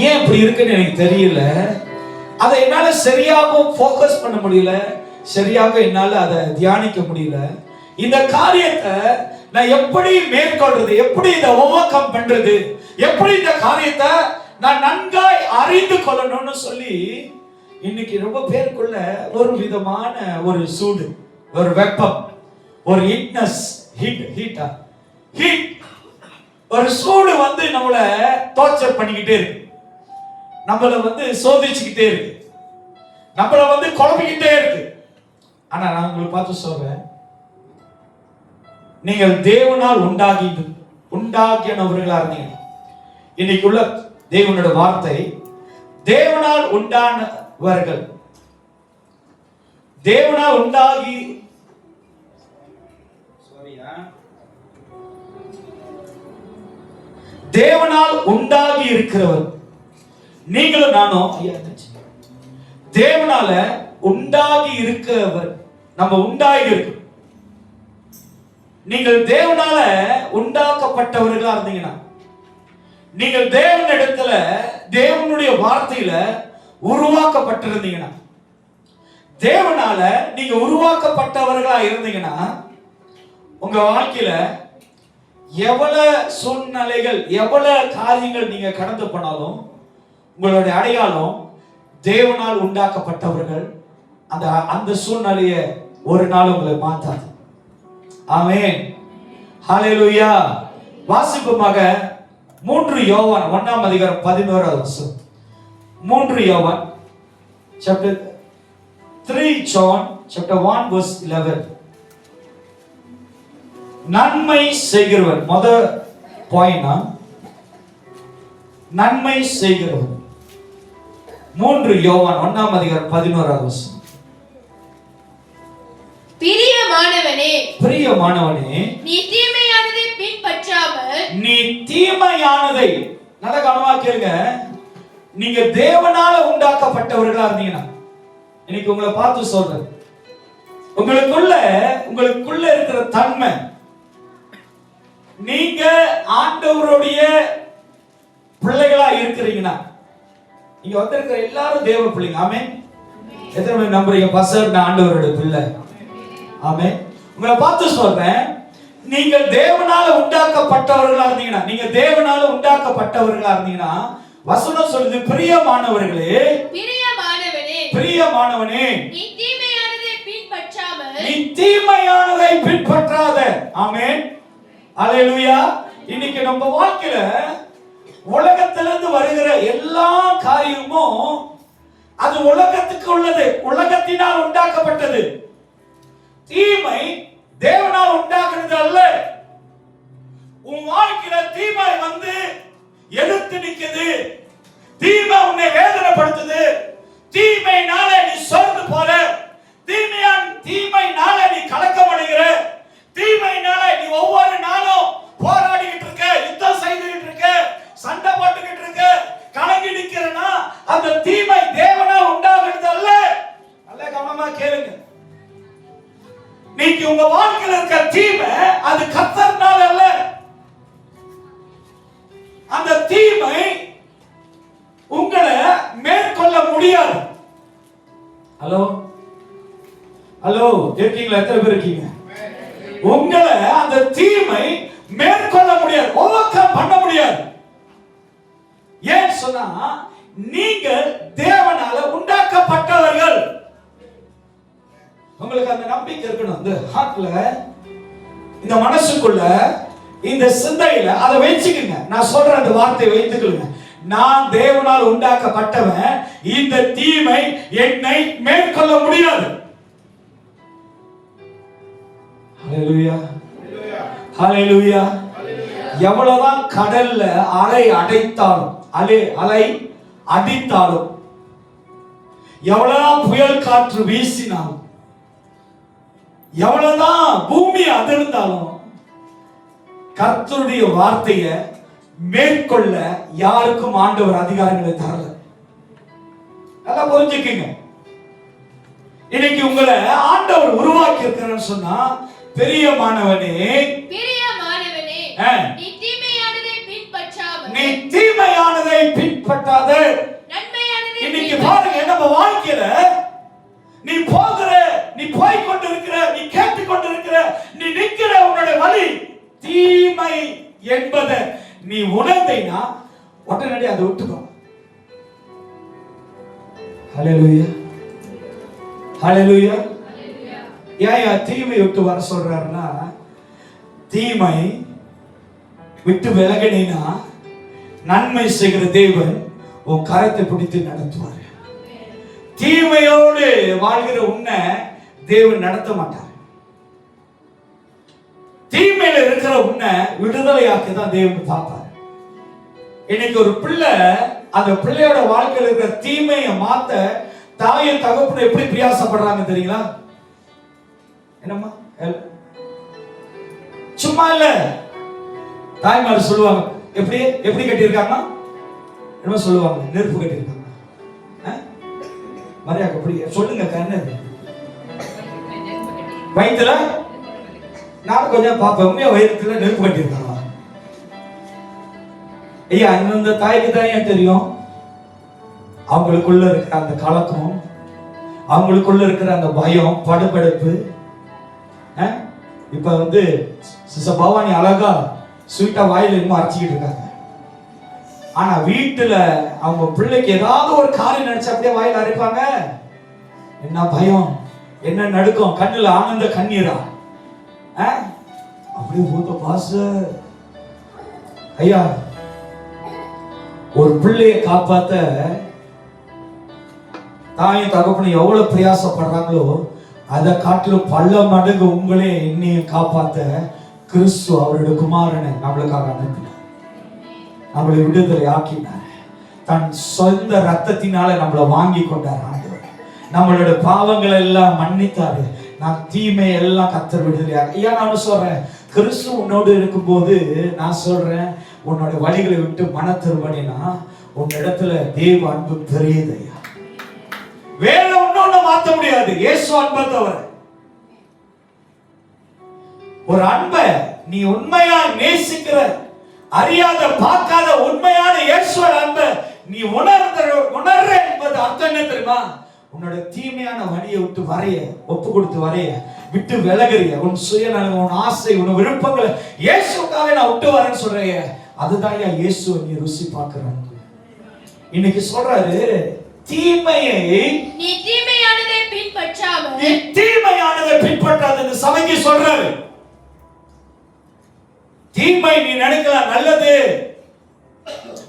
ஏன் இப்படி இருக்குன்னு எனக்கு தெரியல. அதை என்னால சரியாக ஃபோக்கஸ் பண்ண முடியல, சரியாக என்னால அதை தியானிக்க முடியல. இந்த காரியத்தை நான் எப்படி மேற்கொள்றது, எப்படி இதை ஓவர் கம் பண்றது, எப்படி இந்த காரியத்தை நான் நன்காய் அறிந்து கொள்ளணும்னு சொல்லி இன்னைக்கு ரொம்ப பேருக்குள்ள ஒரு விதமான ஒரு சூடு, ஒரு வெப்பம், ஒரு ஹீட், ஒரு சூடு வந்து நம்மள டார்ச்சர் பண்ணிக்கிட்டே இருக்கு, நம்மள சோதிச்சுக்கிட்டே இருக்கு, நம்மள குழப்பிக்கிட்டே இருக்கு. ஆனா நான் உங்களுக்கு பார்த்து சொல்றேன், நீங்கள் தேவனால் உண்டாகினவர்களா இருந்தீங்க. இன்னைக்கு உள்ள தேவனோட வார்த்தை, தேவனால் உண்டானவர்கள், தேவனால் உண்டாகி தேவனால் உண்டாகி இருக்கிறவர் நீங்களும் நானும். தேவனால உண்டாகி இருக்கிறவர், நம்ம உண்டாகி இருக்கு. நீங்கள் தேவனால உண்டாக்கப்பட்டவர்களா இருந்தீங்கன்னா, நீங்கள் தேவனிடத்துல தேவனுடைய வார்த்தையில உருவாக்கப்பட்டிருந்தீங்கன்னா, தேவனால நீங்க உருவாக்கப்பட்டவர்களா இருந்தீங்கன்னா, உங்க வாழ்க்கையில எவ்வளவு சூழ்நிலைகள், எவ்வளவு காரியங்கள் நீங்க கடந்து போனாலும் உங்களுடைய அடையாளம் தேவனால் உண்டாக்கப்பட்டவர்கள். அந்த சூழ்நிலையை ஒரு நாள் உங்களை மாத்தாது. ஆமென், ஹல்லேலூயா. வாசிப்புமாக 3 யோவான் 1ஆம் அதிகாரம் 11வது வசனம். 3 யோவான் chapter 3 John chapter 1 verse 11. நன்மை செய்கிறவர், முதல் பாயிண்ட்னா நன்மை செய்கிறவர். 3 யோவான் 1ஆம் அதிகாரம் 11வது வசனம். பிரியமானவனே, நீ தீமையானதை பின்பற்றாமல், நீ தீமையானதை, நல்ல கவனமா கேளுங்க, நீங்க தேவனால உண்டாக்கப்பட்டவர்களா இருந்தீங்கன்னா, இன்னைக்கு உங்களை பார்த்து சொல்றேன், உங்களுக்குள்ள இருக்கிற தன்மை, நீங்க ஆண்டவருடைய பிள்ளைகளா இருக்கிறீங்கன்னா, இங்க வந்திருக்கிற எல்லாரும் தேவ பிள்ளைங்க. ஆமென். எத்தனை பேர் நம்புறீங்க பாஸ்டர் நான் ஆண்டவருடைய பிள்ளை? ஆமென். உங்களை பார்த்து சொல்றேன், நீங்கள் தேவனால உண்டாக்கப்பட்டவர்களா இருந்தீங்கன்னா, நீங்க தேவனால உண்டாக்கப்பட்டவர்களா இருந்தீங்கன்னா, வசனம் சொல்லுது, பிரியமானவர்களே, பிரியமானவனே, நீ தீமையானதை பின்பற்றாமல், நீ தீமையானதை பின்பற்றாத. ஆமென், அல்லேலூயா. இன்னைக்கு நம்ம வாழ்க்கையில உலகத்திலிருந்து வருகிற எல்லா காரியமும் அது உலகத்துக்கு உள்ளது, உலகத்தினால் உண்டாக்கப்பட்டது. தீமை தேவனால் உண்டாக்குறது அல்ல. உன் வாழ்க்கையில தீமை எதிர்த்து நிக்குது, தீமை உன்னை வேதனைப்படுத்துது, தீமைனால நீ சோர்ந்து போற, தீமைனால நீ கலக்கமடைகிற, தீமைனால நீ ஒவ்வொரு நாளும் போராடிக்கிட்டு இருக்க, யுத்தம் செய்துகிட்டு இருக்க, சண்டை போட்டுக்கிட்டு இருக்க, கலங்கி நிக்கிறனா, அந்த தீமை தேவனால் உண்டாகிறது அல்ல. நல்ல கவனமா கேளுங்க. நீங்க உங்க வாழ்க்கையில இருக்க தீமை அது கர்த்தர்னால அல்ல. அந்த தீமை உங்களை மேற்கொள்ள முடியாது. ஹலோ இருக்கீங்களா? எத்தனை பேர் இருக்கீங்க? உங்களை அந்த தீமை மேற்கொள்ள முடியாது, ஓவர்கம் பண்ண முடியாது. ஏன் சொன்னா, நீங்கள் தேவனால உண்டாக்கப்பட்டவர்கள். உங்களுக்கு அந்த நம்பிக்கை இருக்கணும். இந்த ஹார்ட்ல, இந்த மனசுக்குள்ள, இந்த சிந்தையில அதை வச்சுக்கங்க. நான் சொல்ற அந்த வார்த்தையை வைத்துக்கொள்ளுங்க. நான் தேவனால் உண்டாக்கப்பட்டவன், இந்த தீமை என்னை மேற்கொள்ள முடியாது. ஹல்லேலூயா, ஹல்லேலூயா. எவ்வளவுதான் கடல்ல அலை அடைத்தாலும், அலை அடித்தாலும், எவ்வளவுதான் புயல் காற்று வீசினாலும், எவ்வளவுதான் பூமி அதிர்ந்தாலும், கர்த்தருடைய வார்த்தையை மேற்கொள்ள யாருக்கும் ஆண்டவர் அதிகாரங்களை தரல. நல்லா புரிஞ்சுக்கங்க. இன்னைக்கு உங்களை ஆண்டவர் உருவாக்கி இருக்கிறான்னு சொன்னா, பிரியமானவனே, நீ தீமையானதை பின்பற்றாமல், நீ தீமையானதை பின்பற்றாத. நீ போகிற, நீ போய் கொண்டிருக்கிற, நீ கேட்டுக் கொண்டிருக்கிற, நீ நிற்கிற உன்னுடைய வழி தீமை என்பதை நீ உணர்ந்தீனா உடனடி அதை விட்டுக்கோ. ஹல்லேலூயா, ஹல்லேலூயா. ஏன் தீமை விட்டு வர சொல்றாருன்னா, தீமை விட்டு விலகினா நன்மை செய்கிற தேவன் உன் கரத்தை பிடித்து நடத்துவார். தீமையோடு வாழ்கிற உன்னை தேவன் நடத்த மாட்டார். தீமையில இருக்கிற உன்னை விடுதலையாக்கி தான் தேவன் பார்ப்பார். இன்னைக்கு ஒரு பிள்ளை, அந்த பிள்ளையோட வாழ்க்கையில் இருக்கிற தீமையை மாத்த தாயும் தகப்பனும் எப்படி பிரயாசப்படுறாங்க தெரியுங்களா? என்னம்மா சும்மா இல்ல, தாய்மார் சொல்லுவாங்க, எப்படி எப்படி கட்டியிருக்காங்க, என்ன சொல்லுவாங்க, நெருப்பு கட்டியிருக்காங்க. மரியாதை எப்படி சொல்லுங்க, கண்ணது வயிற்றுல, நான் கொஞ்சம் பாப்பேன், உண்மையா வயிற்றுல நெருப்பு கட்டியிருக்காங்க. ஐயா, அந்த தாய்க்கு தான் ஏன் தெரியும் அவங்களுக்குள்ள இருக்கிற அந்த கலக்கம், அவங்களுக்குள்ள இருக்கிற அந்த பயம், படபடப்பு. இப்ப சிஸ்டர் பவானி அழகா ஸ்வீட்டா வாயில இன்னும் அரைச்சிக்கிட்டு இருக்காங்க. ஆனா வீட்டுல அவங்க பிள்ளைக்கு ஏதாவது ஒரு காரியம் நினைச்சா அப்படியே வாயில அரைப்பாங்க. என்ன பயம், என்ன நடுக்கம், கண்ணுல ஆனந்த கண்ணீரா, அப்படியே போத்த பாச. ஐயா, ஒரு பிள்ளையை காப்பாத்த தாயும் தகப்பனும் எவ்வளவு பிரயாசப்படுறாங்களோ அதை காட்டிலும் பல மடங்கு உங்களே என்னையும் காப்பாத்த கிறிஸ்து அவருடைய குமாரனை நம்மளுக்காக அனுப்பினார். நம்மளை விடுதலை ஆக்கினார். தன் சொந்த ரத்தத்தினால நம்மளை வாங்கி கொண்டார். நம்மளோட பாவங்களை எல்லாம் மன்னித்தாரு. நான் தீமை எல்லாம் கத்தர் விடுதலையாக. ஐயா, நான் சொல்றேன், கிறிஸ்து உன்னோடு இருக்கும்போது நான் சொல்றேன், உன்னோட வழிகளை விட்டு மன திரும்பினா உன் இடத்துல தேவ அன்பு பெரியது. ஐயா, வேற ஒண்ணு மாத்த முடியாது இயேசு அன்பை தவிர. ஒரு அன்பை நீ உண்மையா நேசிக்கிற, அறியாத பார்க்காத உண்மையான இயேசுவின் அன்பை நீ உணர்ற என்பது அர்த்தம் என்ன தெரியுமா? உன்னோட தீமையான வழியை விட்டு வரைய, ஒப்பு கொடுத்து வரைய, விட்டு விலகுறிய, உன் சுயநலம், உன் ஆசை, உன் விருப்பங்களை இயேசுக்காக நான் விட்டு வரேன்னு சொல்றேன். அதுதான் இயேசுவை நீ ருசி பார்க்கிறாங்க. இன்னைக்கு சொல்றாரு, தீமையை நீ தீமையானதை பின்பற்றாமல், நீ தீமையானதை பின்பற்றாதன்னு சபைக்கு சொல்றாரு. தீமை நீ நினைக்கலாம் நல்லது,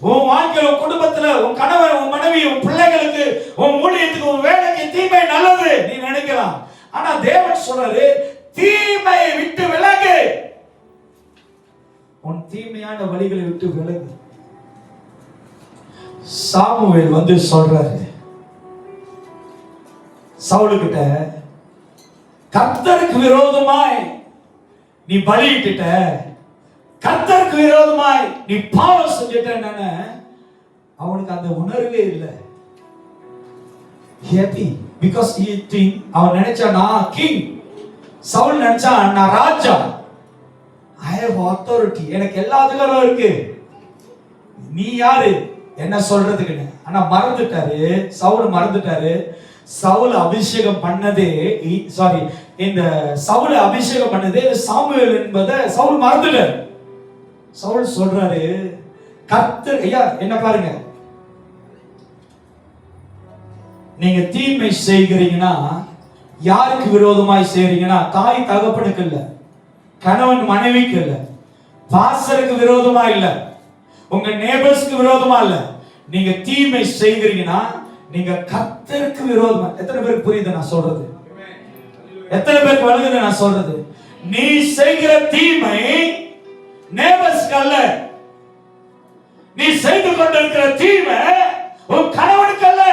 உன் வாழ்க்கையில, உன் குடும்பத்துல, உன் கணவன், உன் மனைவி, உன் பிள்ளைகளுக்கு, உன் ஊழியத்துக்கு, உன் வேலைக்கு தீமை நல்லது நீ நினைக்கலாம். ஆனா தேவன் சொல்றாரு, தீமையை விட்டு விலகு, உன் தீமையான வழிகளை விட்டு விலகு. சாமுவேல் சொல்றாரு சவுலு கிட்ட, கர்த்தருக்கு விரோதமாய் நீ பலியிட்ட, கர்த்தருக்கு விரோதமாய் நீ பாவம் செஞ்சிட்ட. அவனுக்கு அந்த உணர்வே இல்லை. ஹேப்பி பிகாஸ் he think, அவன் நினைச்சா நான் கிங், சவுல் நினைச்சா நான் ராஜா, I have authority, எனக்கு எல்லா அதிகாரமும் இருக்கு, நீ யாரு என்ன சொல்றதுக்குன்னு. ஆனா மறந்துட்டாரு, சவுல் மறந்துட்டாரு. சவுல் அபிஷேகம் பண்ணதே, சாரி, இந்த சவுல் அபிஷேகம் பண்ணதே சாமுவேல் என்பதை சவுல் மறந்துட்டார். சவுல் சொல்றாரு, கர்த்தர், ஐயா என்ன பாருங்க, நீங்க தீமை செய்கிறீங்கன்னா யாருக்கு விரோதமாய் செய்றீங்கன்னா, தாய் தகப்பனுக்கு இல்ல, கணவன் மனைவிக்கு இல்ல, பாஸ்டருக்கு விரோதமா இல்ல, உங்க நேபர்ஸ்க்கு விரோதமா இல்ல. நீங்க தீமை செய்கிறீங்கன்னா நீங்க கர்த்தருக்கு விரோதமா. எத்தனை பேருக்கு புரியுது நான் சொல்றது? எத்தனை பேருக்கு வழங்குது நான் சொல்றது? நீ செய்கிற தீமை நேபர்ஸ்க்கு அல்ல, நீ செய்து கொண்டிருக்கிற தீமை உன் கணவனுக்கு அல்ல,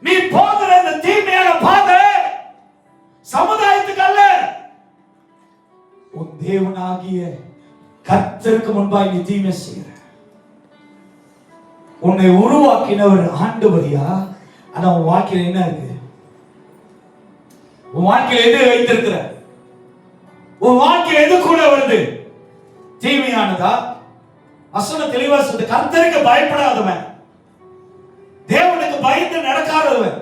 நீ போகிற அந்த தீமையான பாதை சமுதாயத்துக்கு அல்ல, உன் தேவனாகிய கர்த்தருக்கு முன்பாய் நீ தீமை செய்கிற. உன்னை உருவாக்கினவர் ஆண்டவரியா? ஆனா உன் வாழ்க்கையில என்ன இருக்கு? உன் வாழ்க்கையில எது வைத்திருக்கிற? உன் வாழ்க்கையில எது கூட வருது? தீமையானதா? வசனம் தெளிவா சொல்லுது, கர்த்தருக்கு பயப்படாதவன், தேவனுக்கு பயந்து நடக்காதவன்,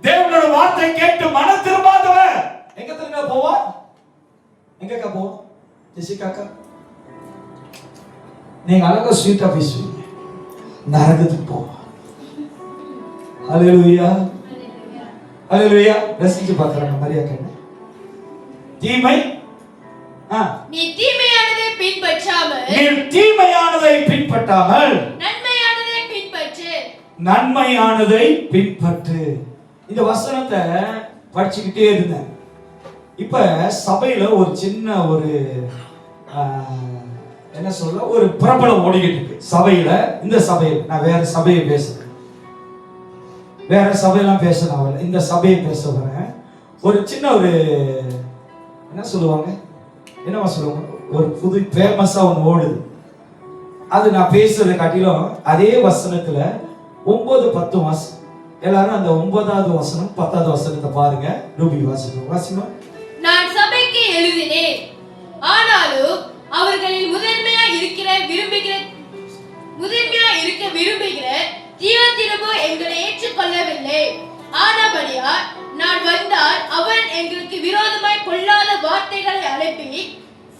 தேவனோட வார்த்தை கேட்டு மனம் திரும்பாதவன் எங்க திரும்ப போவான்? எங்கக்கா போவோம்? ஜெசிகாக்கா, நீங்க அழகா ஸ்வீட்டா பேசுவீங்க, நரகத்துக்கு போவான். ஹல்லேலூயா, ஹல்லேலூயா. ரசிச்சு பார்க்கறாங்க மரியா கண்ணு. தீமை நீ தீமையானதை பின்பற்றாமல் நன்மையானதை பின்பற்று. இந்த வசனத்தை படிச்சுக்கிட்டே இருந்தேன். இப்ப சபையில ஒரு சின்ன ஒரு என்ன சொல்ல, ஒரு பிரபலம் ஓடிக்கிட்டு இருக்கு சபையில. இந்த சபையில் நான் வேற சபையை பேசுறேன், வேற சபையெல்லாம் பேசுறேன், இந்த சபையை பேச வரேன். ஒரு சின்ன ஒரு என்ன சொல்லுவாங்க, என்னவா சொல்லுவாங்க, ஒரு புது ஃபேமஸா ஒன்று ஓடுது. அது நான் பேசுறதை காட்டிலும் அதே வசனத்துல 9-10 வாசம். எல்லாரும் அந்த 9வது வசனம் 10வது வசனத்தை பாருங்க. ரூபி வாசிங்க. நான் சபைக்கு எழுதினேன், ஆனாலும் அவர்களில் முதன்மையா இருக்க விரும்புகிற தீயோத்திரபு எங்களை ஏற்றுக்கொள்ளவில்லை. ஆனபடியால் நான் வந்தால் அவன் எங்களுக்கு விரோதமாய் பொல்லாத வார்த்தைகளை அனுப்பி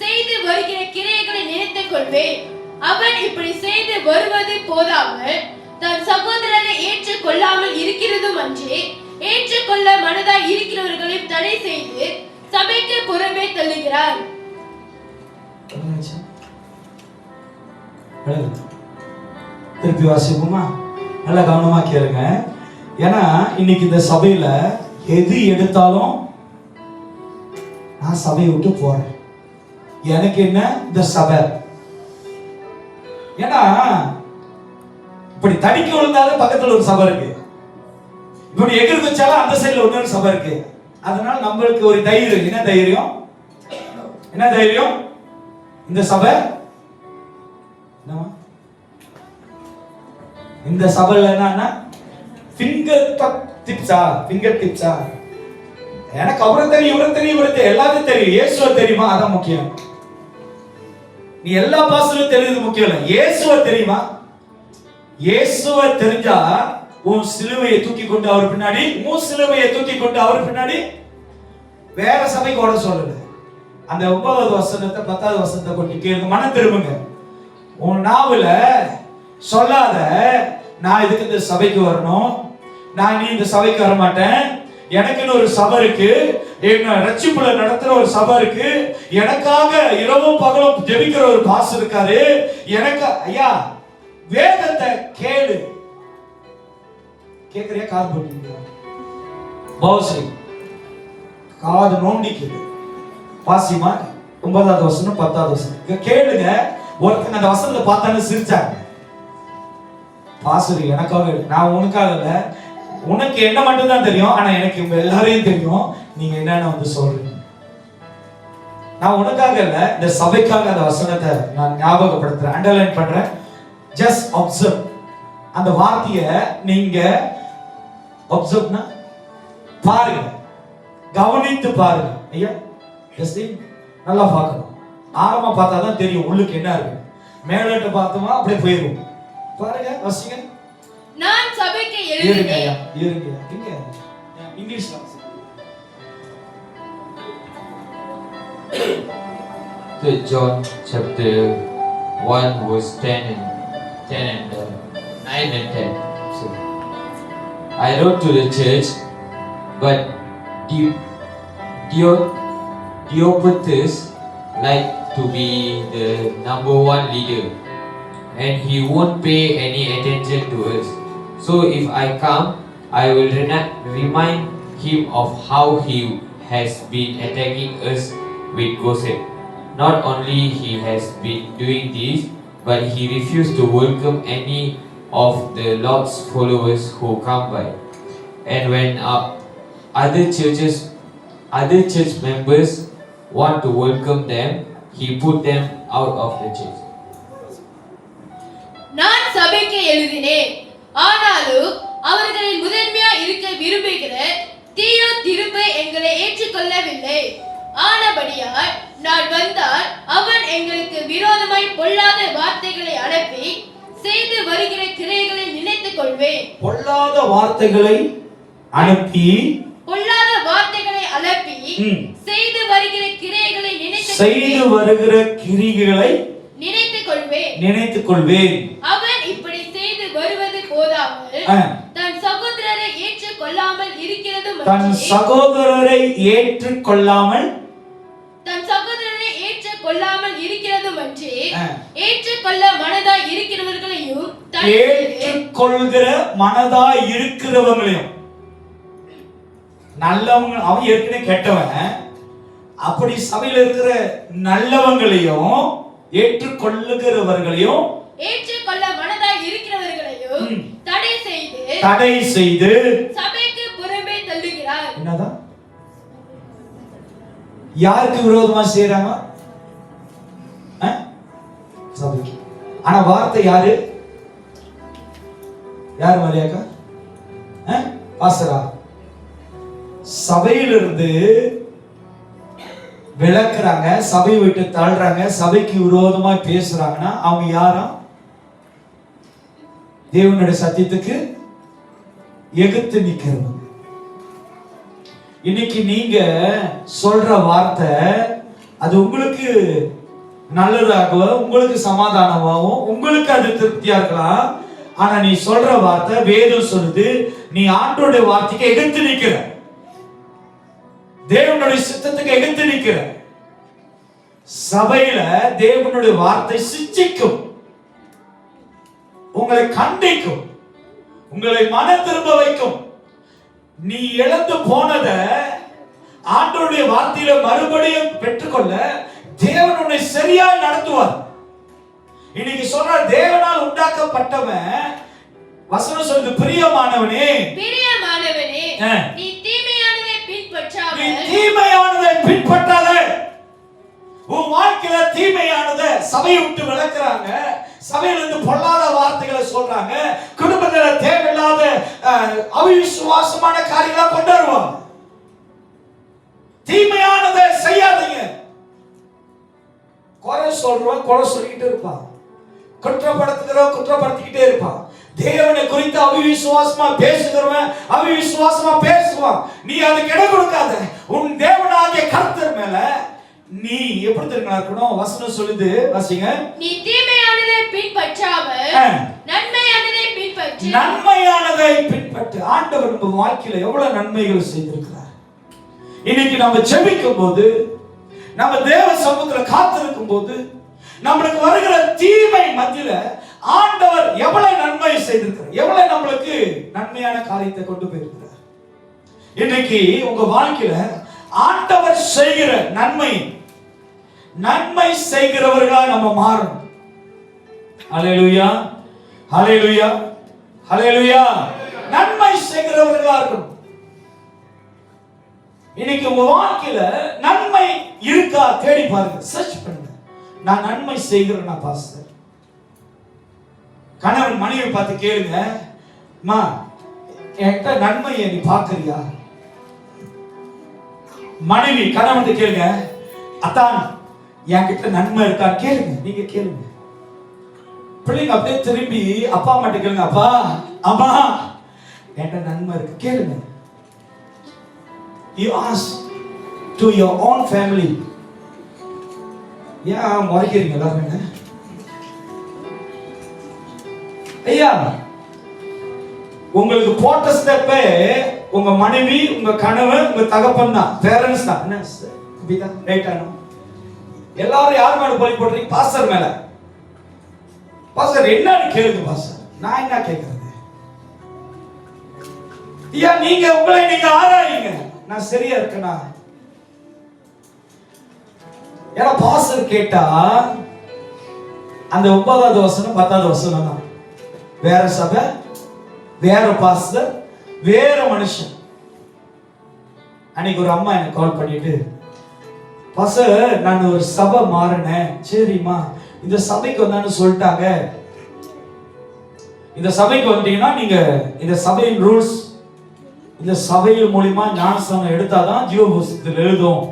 செய்து வருகிற கிரியைகளை நினைத்துக் கொள்வேன். அவன் இப்படி செய்து வருவது போதாமல் தன் சகோதரரை ஏற்றுக்கொள்ளாமல் இருக்கிறதும் அன்றி ஏற்றுக்கொள்ள மனதாய் இருக்கிறவர்களையும் தடை செய்து சபைக்கு புறம்பே தள்ளுகிறார். திருப்பி வாசிப்போமா? நல்லா கவனமா கேளுங்க. ஏன்னா இன்னைக்கு இந்த சபையில எது எடுத்தாலும் நான் சபையை விட்டு போறேன், எனக்கு என்ன இந்த சபை. ஏன்னா இப்படி தடிக்க விழுந்தாலும் பக்கத்துல ஒரு சபை இருக்கு, இப்படி எகிர் வச்சாலும் அந்த சைடுல இன்னொரு சபை இருக்கு. அதனால நம்மளுக்கு ஒரு தைரியம். என்ன தைரியம்? என்ன தைரியம்? இந்த சபை, இந்த சபைல என்னன்னா ஃபிங்கர் டிப்ஸா, எனக்கு அவரை தெரியும், இவரை தெரியும், இவரை தெரியும், எல்லாத்தையும் தெரியும். இயேசுவை தெரியுமா? அதான் முக்கியம். நீ எல்லா பாஸ்டரும் தெரியுது முக்கியம் இல்ல, இயேசுவை தெரியுமா? இயேசுவை தெரிஞ்சா உன் சிலுவையை தூக்கி கொண்டு அவர் பின்னாடி, உன் சிலுவையை தூக்கி கொண்டு அவர் பின்னாடி வேற சபைக்கு ஓட சொல்லல. அந்த 9வது வசனத்தை 10வது வசனத்தை கொஞ்சம் கேளுங்க, மனம் திரும்புங்க. உன் நாவுல சொல்லாத, நான் இதுக்கு இந்த சபைக்கு வரணும், நான் நீ இந்த சபைக்கு வர மாட்டேன், எனக்குன்னு ஒரு சபை இருக்கு, என்ன ரட்சிப்புல நடத்துற ஒரு சபை இருக்கு, எனக்காக இரவும் பகலும் ஜெபிக்கிற ஒரு பாஸ் இருக்காரு, எனக்கு ஐயா வேதத்தை கேளு. கேக்குறியா? காது போட்டீங்க பாவஸ்ரீ, காது நோண்டி கேளு. பாசிமா 9வது வசனம் 10வது வசனம் கேளுங்க. ஒருத்தங்க அந்த வசனத்தை பார்த்தாலும் சிரிச்சாங்க. பாஸ்டர் எனக்காக, நான் உனக்காக இல்ல, உனக்கு என்ன மட்டும் தான் தெரியும், ஆனா எனக்கு உங்க எல்லாரையும் தெரியும், நீங்க என்னன்னு வந்து சொல்றீங்க. நான் உனக்காக இல்ல, இந்த சபைக்காக அந்த வசனத்தை நான் ஞாபகப்படுத்துறேன், அண்டர்லைன் பண்றேன். Just observe. அந்த வார்த்தையை நீங்க அப்சர்வ்னா பாருங்க, கவனித்து பாருங்க. ஐயா ஜஸ்ட் நல்லா பார்க்கணும். ஆரமா பார்த்தா தான் தெரியும் உள்ளுக்கு என்ன இருக்கு. மேலட்ட பார்த்தோமா அப்படியே போயிடும். பாருங்க, வசிங்க. நான் சபைக்கு எழுதினேன். இருங்க இங்க இங்கிலீஷ்ல John chapter 1 verse 10 and 9 and 10. So I wrote to the church, but Diopetus like to be the number 1 leader, and he won't pay any attention to us. So if I come, I will remind him of how he has been attacking us with gossip. Not only he has been doing this, but he refused to welcome any of the Lord's followers who come by. And when other church members want to welcome them, he put them out of the church. நான் சபைக்கு எழுதினேன், ஆனாலும் அவர்களில் முதன்மையா இருக்க விரும்புகிற தீயோத்திரபு எங்களை ஏற்றுக்கொள்ளவில்லை. ஆனபடியால் நான் வந்தால் அவன் எங்களுக்கு விரோதமாய் பொல்லாத வார்த்தைகளை அனுப்பி செய்து வருகிற கிரியைகளை நினைத்துக் கொள்வேன். பொல்லாத வார்த்தைகளை அனுப்பி பொல்லாத வார்த்தைகளை அலப்பி ம். செய்து வருகிற கிரியைகளை செய்து வருகிற கிரிகளை நினைத்துக் கொள்வேன். அவன் இப்படி செய்து வருவது போதாமல் தன் சகோதரரை ஏற்றுக்கொள்ளாமல் இருக்கிறதும் அன்றி ஏற்றுக்கொள்ள மனதாய் இருக்கிறவர்களையும் நல்லவங்க, அவன் ஏற்கனவே கெட்டவன், அப்படி சபையில இருக்கிற நல்லவங்களையும் ஏற்றுக்கொள்ளுகிறவர்களையும் ஏற்றுக்கொள்ள மனதாய் இருக்கிறவர்களையும் தடை செய்து சபைக்கு புறம்பே தள்ளுகிறார். என்னதான் யாருக்கு விரோதமா செய்யறாங்க? சபைக்கு. ஆனா வார்த்தை யாரு மரியாக்கா? பாஸ்டரா? சபையிலிருந்து விளக்குறாங்க, சபை விட்டு தள்ளுறாங்க, சபைக்கு விரோதமா பேசுறாங்கன்னா அவங்க யாரா? தேவனுடைய சத்தியத்துக்கு எதிர்த்து நிக்கிறவங்க. இன்னைக்கு நீங்க சொல்ற வார்த்தை அது உங்களுக்கு நல்லதாகவும், உங்களுக்கு சமாதானமாகவும், உங்களுக்கு அது திருப்தியா இருக்கலாம். ஆனா நீ சொல்ற வார்த்தை வேதம் சொல்லுது, நீ ஆண்டவருடைய வார்த்தைக்கு எதிர்த்து நிக்கிற, தேவனுடைய சித்தத்துக்கு எதிர்த்து நிக்கிற. சபையில தேவனுடைய வார்த்தை சிட்சிக்கும், உங்களை கண்டிக்கும், உங்களை மன திரும்ப வைக்கும். நீ இழந்து போனத ஆண்டவருடைய வார்த்தையில மறுபடியும் பெற்றுக்கொள்ள தேவன் உன்னை சரியா நடத்துவார். இன்னைக்கு சொல்ற தேவனால் உண்டாக்கப்பட்டவன் வசனம் சொல்லுது, பிரியமானவனே நீ தீமையானதை பின்பற்றாத. உன் வாழ்க்கையில தீமையானத சபையை விட்டு விளக்குறாங்க, சபையிலிருந்து பொல்லாத வார்த்தைகளை சொல்றாங்க, குடும்பத்துல தேவையில்லாத அவிசுவாசமான காரியங்களை கொண்டு வருவாங்க. தீமையானதை செய்யாதீங்க. குறை சொல்றவன் குறை சொல்லிக்கிட்டே இருப்பான், குற்றப்படுத்துகிறவன் குற்றப்படுத்திக்கிட்டே இருப்பான், தேவனை குறித்து அவிசுவாசமா பேசுகிறவன் அவிசுவாசமா பேசுவான். நீ அதுக்கு இடம் கொடுக்காத. உன் தேவனாகிய கர்த்தர் மேல நீ எப்படி இருக்கணும்? வசனம் சொல்லுது, வாசிங்க. நீ தீமையானதை பின்பற்றாமல் நன்மையானதை பின்பற்று. ஆண்டவர் நம்ம வாழ்க்கையில எவ்வளவு நன்மைகள் செய்திருக்கிறார். இன்னைக்கு நம்ம ஜெபிக்கும் போது, நம்ம தேவ சமூகத்துல காத்திருக்கும் போது, நம்மளுக்கு வருகிற தீமை மத்தியில ஆண்டவர் எவ்வளவு நன்மை செய்திருக்கிறார், எவ்வளவு நம்மளுக்கு நன்மையான காரியத்தை கொண்டு போயிருக்கிறார். இன்னைக்கு உங்க வாழ்க்கையில ஆண்டவர் செய்கிற நன்மை செய்கிறவர்களா நம்ம மாறணும். ஹல்லேலூயா, ஹல்லேலூயா, ஹல்லேலூயா. நன்மை செய்கிறவர்களா இருக்கணும். இன்னைக்கு உங்க வாழ்க்கையில நன்மை இருக்கா தேடி பாருங்க, சர்ச் பண்ணுங்க. நான் நன்மை செய்கிறேன்னா பாஸ்டர்? கணவன் மனைவி பார்த்து கேளுங்க, மா என்கிட்ட நன்மையை நீ பாக்குறியா? மனைவி கணவன் கேளுங்க, அத்தான் என்கிட்ட நன்மை இருக்கா கேளுங்க. நீங்க கேளுங்க. பிள்ளைங்க அப்படியே திரும்பி அப்பா அம்மா கேளுங்க, அப்பா அம்மா என்கிட்ட நன்மை இருக்கு கேளுங்க. You ask to your own family. ஏன் முறைக்கிறீங்க எல்லாரும்? ஐயா, உங்களுக்கு போட்ட ஸ்டெப்பே உங்க மனைவி, உங்க கணவன், உங்க தகப்பன் தான், பேரண்ட்ஸ் தான். என்ன அப்படிதான் ரைட் ஆனோ? எல்லாரும் யார் மேல பழி போடுறீங்க? பாஸ்டர் மேல. பாஸ்டர் என்னன்னு கேளுங்க. பாஸ்டர் நான் என்ன கேட்கறது? ஐயா நீங்க உங்களை நீங்க ஆராயுங்க, நான் சரியா இருக்கேனா? ஏன்னா பாஸ்டர் கேட்டா அந்த 9வது வசனம் 10வது வசனம் தான். வேற சபை, வேற பாஸ்டர், வேற மனுஷன். அன்னைக்கு ஒரு அம்மா எனக்கு கால் பண்ணிட்டு, பாஸ்டர் நான் ஒரு சபை மாறினேன். சரிம்மா, இந்த சபைக்கு வந்தான்னு சொல்லிட்டாங்க. இந்த சபைக்கு வந்தீங்கன்னா நீங்க இந்த சபையின் ரூல்ஸ், இந்த சபையின் மூலமா ஞானஸ்தானம் எடுத்தாதான் ஜீவ புஸ்தகத்தில் எழுதும்.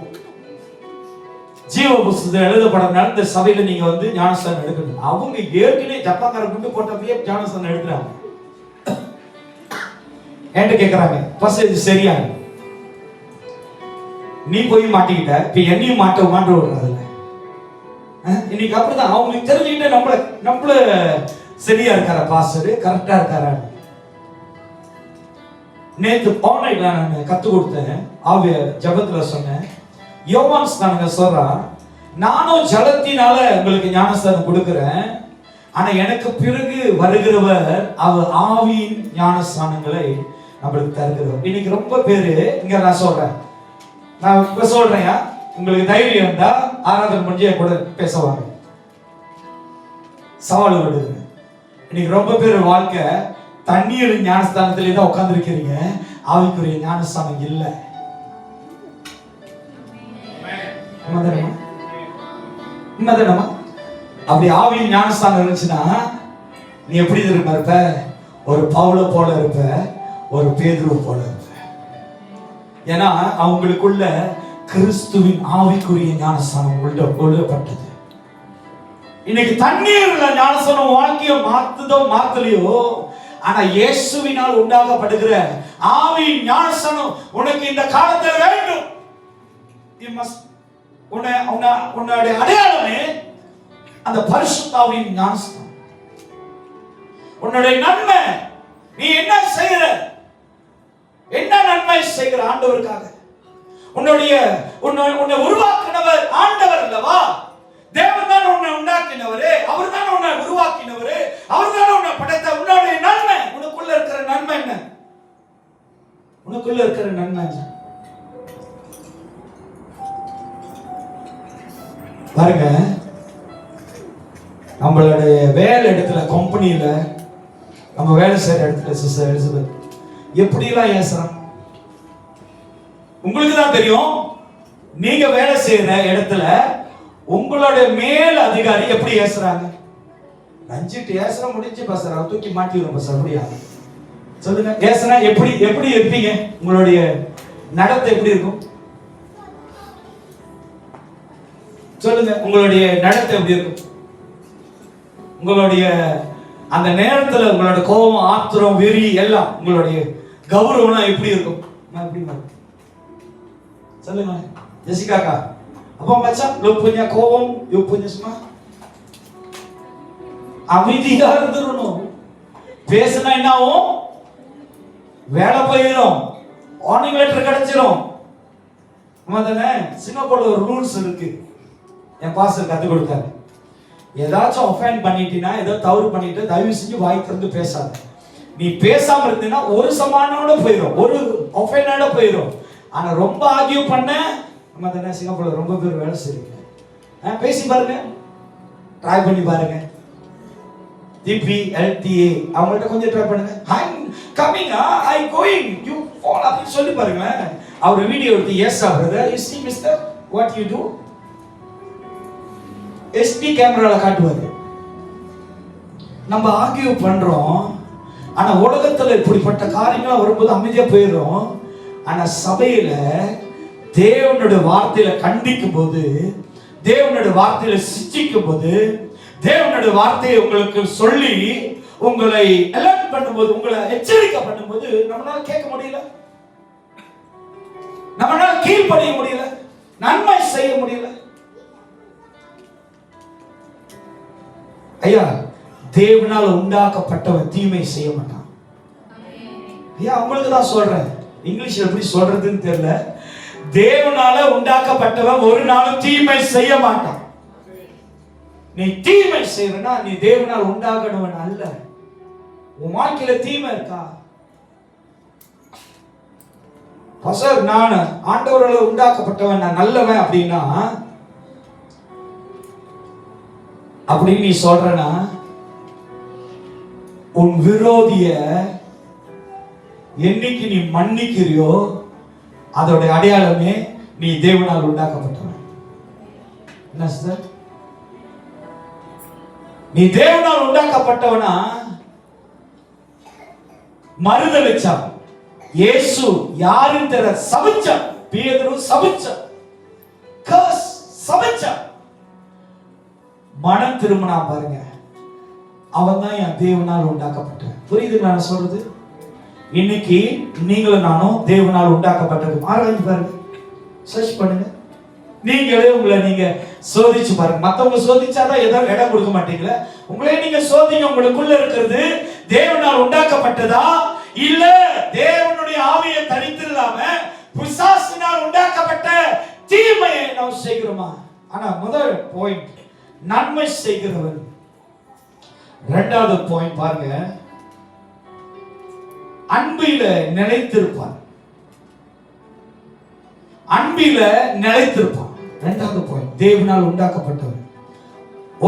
ஜீவ புஸ்தகத்தில் எழுதப்படனால இந்த சபையில நீங்க வந்து ஞானஸ்தானம் எடுக்கணும். அவங்க ஏற்கனவே ஜப்பாக்கார குண்டு போட்டப்பயே ஞானஸ்தானம் எடுக்கிறாங்க. என்கிட்ட கேட்கறாங்க, பஸ் இது சரியா? நீ போய் மாட்டிக்கிட்ட, இப்ப என்னையும் மாட்ட விடுறதுல. இன்னைக்கு அப்படிதான் அவங்களுக்கு தெரிஞ்சுக்கிட்டு நம்மள சரியா இருக்காரா பாஸ்டர், கரெக்டா இருக்காரா? நேத்து ஆன்லைன்ல நான் கத்து கொடுத்தேன், ஆவிய ஜபத்துல சொன்னேன். யோவான் ஸ்நானங்க சொல்றான், நானும் ஜலத்தினால உங்களுக்கு ஞானஸ்தானம் கொடுக்கிறேன், ஆனா எனக்கு பிறகு வருகிறவர் அவர் ஆவியின் ஞானஸ்தானங்களை நம்மளுக்கு தருகிறவர். இன்னைக்கு ரொம்ப பேரு இங்க நான் சொல்றேன், நான் இப்ப சொல்றேன், உங்களுக்கு தைரியம் இருந்தா ஆராதனை முடிஞ்ச கூட பேசுவாங்க, சவால் விடுங்க. இன்னைக்கு ரொம்ப பேர் வாழ்க்கை தண்ணீர் ஞானஸ்தானத்திலே தான் உட்கார்ந்து இருக்கிறீங்க, ஆவிக்குரிய ஞானஸ்தானம் இல்ல. உண்மைதானமா? அப்படி ஆவியின் ஞானஸ்தானம் இருந்துச்சுன்னா நீ எப்படி இருப்ப? ஒரு பவுல போல இருப்ப, ஒரு பேதுரு போல இருப்ப. ஏன்னா அவங்களுக்குள்ள கிறிஸ்துவின் ஆவிக்குரிய ஞானஸ்தானம் உள்ளப்பட்டது. இன்னைக்கு தண்ணீர்ல ஞானஸ்தானம் வாழ்க்கையை மாத்துதோ மாத்தலையோ, ஆனா இயேசுவினால் உண்டாகப்படுகிற ஆவியின் ஞானஸ்தானம் உனக்கு இந்த காலத்தில் வேண்டும். உன்னுடைய அடையாளமே அந்த பரிசுத்த ஆவியின் ஞானஸ்தானம். உன்னுடைய நன்மை, நீ என்ன செய்கிற, என்ன நன்மை செய்கிற ஆண்டவருக்காக. உன்னை உருவாக்கினவர் ஆண்டவர் அல்லவா? தேவன் தான் உன்னை உண்டாக்கினவரே, அவர் தான் உன்னை உருவாக்கினவரே, அவர் தான் உன்னை படைத்த. உன்னுடைய நன்மை, உனக்குள்ள இருக்கிற நன்மை என்ன? உனக்குள்ள இருக்கிற நன்மை என்ன? பாருங்க, நம்மளுடைய வேலை இடத்துல, கம்பெனியில, நம்ம வேலை செய்யற இடத்துல சிஸ்டர் எலிசபெத் எப்படிலாம் ஏசுறான் உங்களுக்கு தான் தெரியும். நீங்க வேலை செய்யற இடத்துல உங்களுடைய மேல் அதிகாரி எப்படி ஏசுறாங்க? ரஞ்சிட்டு ஏசுற முடிஞ்சு பசரா தூக்கி மாட்டிடுவோம் பசர். அப்படியா? சொல்லுங்க, ஏசுனா எப்படி எப்படி இருப்பீங்க? உங்களுடைய நடத்தை எப்படி இருக்கும்? சொல்லுங்க, உங்களுடைய நடத்தை எப்படி இருக்கும்? உங்களுடைய அந்த நேரத்தில் உங்களுடைய கோபம், ஆத்திரம், வெறி எல்லாம், உங்களுடைய கௌரவம் எப்படி இருக்கும்? சொல்லுங்க ஜெசிகாக்கா. அப்போ macam lu punya கோபம், you punya semua அமைதியா இருந்துடணும். பேசினா என்ன ஆகும்? வேலை போயிடும், வார்னிங் லெட்டர் கிடைச்சிடும். தானே? சிங்கப்பூர்ல ஒரு ரூல்ஸ் இருக்கு, என் பாஸ்டர் கத்து கொடுத்தாரு. ஏதாச்சும் ஒஃபெண்ட் பண்ணிட்டீங்கன்னா, ஏதோ தவறு பண்ணிட்டு தயவு செஞ்சு வாய் திறந்து பேசாத. நீ பேசாம இருந்தீங்கன்னா ஒரு சமானோட போயிடும், ஒரு ஒஃபெண்டோட போயிடும். ஆனா ரொம்ப ஆர்கியூ பண்ண, நம்ம தானே சிங்கப்பூர்ல ரொம்ப பேர் வேலை செய்றீங்க. பேசி பாருங்க, ட்ரை பண்ணி பாருங்க. DPLTA அவங்கள்ட்ட கொஞ்சம் ட்ரை பண்ணுங்க. I coming, I going, you follow அப்படி சொல்லி பாருங்க. அவர் வீடியோ எடுத்து, yes brother, you see mister what you do, SD கேமரால காட்டுவாரு. நம்ம ஆர்கியூ பண்றோம், ஆனா உலகத்துல இப்படிப்பட்ட காரியங்கள் வரும்போது அமைதியா போயிடும். ஆனா சபையில தேவனுடைய வார்த்தையில கண்டிக்கும் போது, தேவனுடைய வார்த்தையில சிச்சிக்கும் போது, தேவனுடைய வார்த்தையை உங்களுக்கு சொல்லி உங்களை அலர்ட் பண்ணும்போது, உங்களை எச்சரிக்கை பண்ணும்போது நம்மளால கேட்க முடியல, நம்மளால கீழ்ப்படிய முடியல, நன்மை செய்ய முடியல. ஐயா, தேவனால் உண்டாக்கப்பட்டவன் தீமை செய்ய மாட்டான். ஐயா, உங்களுக்கு தான் சொல்றேன், இங்கிலீஷ்ல எப்படி சொல்றதுன்னு தெரியல. தேவனால உண்டாக்கப்பட்டவன் ஒரு நாளும் தீமை செய்ய மாட்டான். நீ தீமை செய்யறனா நீ தேவனால் உண்டாகனவன் அல்ல. உன் வாழ்க்கையில தீமை இருக்கா? பசர், நான் ஆண்டவரால் உண்டாக்கப்பட்டவன், நான் நல்லவன் அப்படின்னா, அப்படின்னு நீ சொல்றனா, உன் விரோதிய என்னைக்கு நீ மன்னிக்கிறியோ அதோட அடையாளமே நீ தேவனால் உண்டாக்கப்பட்டவன். என்ன சார்? நீ தேவனால் உண்டாக்கப்பட்டவனா? மறுதலிச்சா இயேசு யாருன்னு தெரியல, சபிச்சா பேதுரு, சபிச்சா கர்ஸ், சபிச்சா மனம் திரும்பினா பாருங்க, அவன் தான் என் தேவனால் உண்டாக்கப்பட்ட. புரியுது நான் சொல்றது? இன்னைக்கு நீங்களும் நானும் தேவனால் உண்டாக்கப்பட்டது. ஆராய்ந்து பாருங்க, சர்ச் பண்ணுங்க. நீங்களே உங்களை நீங்க சோதிச்சு பாருங்க. மத்தவங்க சோதிச்சாதான் ஏதாவது இடம் கொடுக்க மாட்டீங்களா? உங்களே நீங்க சோதிங்க. உங்களுக்குள்ள இருக்கிறது தேவனால் உண்டாக்கப்பட்டதா இல்ல தேவனுடைய ஆவியை தரித்தில்லாம பிசாசினால் உண்டாக்கப்பட்ட தீமையை நாம் செய்கிறோமா? ஆனா முதல் பாயிண்ட் நன்மை செய்கிறவன். இரண்டாவது பாயிண்ட் பாருங்க, அன்பில நிலைத்திருப்பான். அன்பில நிலைத்திருப்பான். இரண்டாவது பாயிண்ட் தேவனால் உண்டாக்கப்பட்டவன்.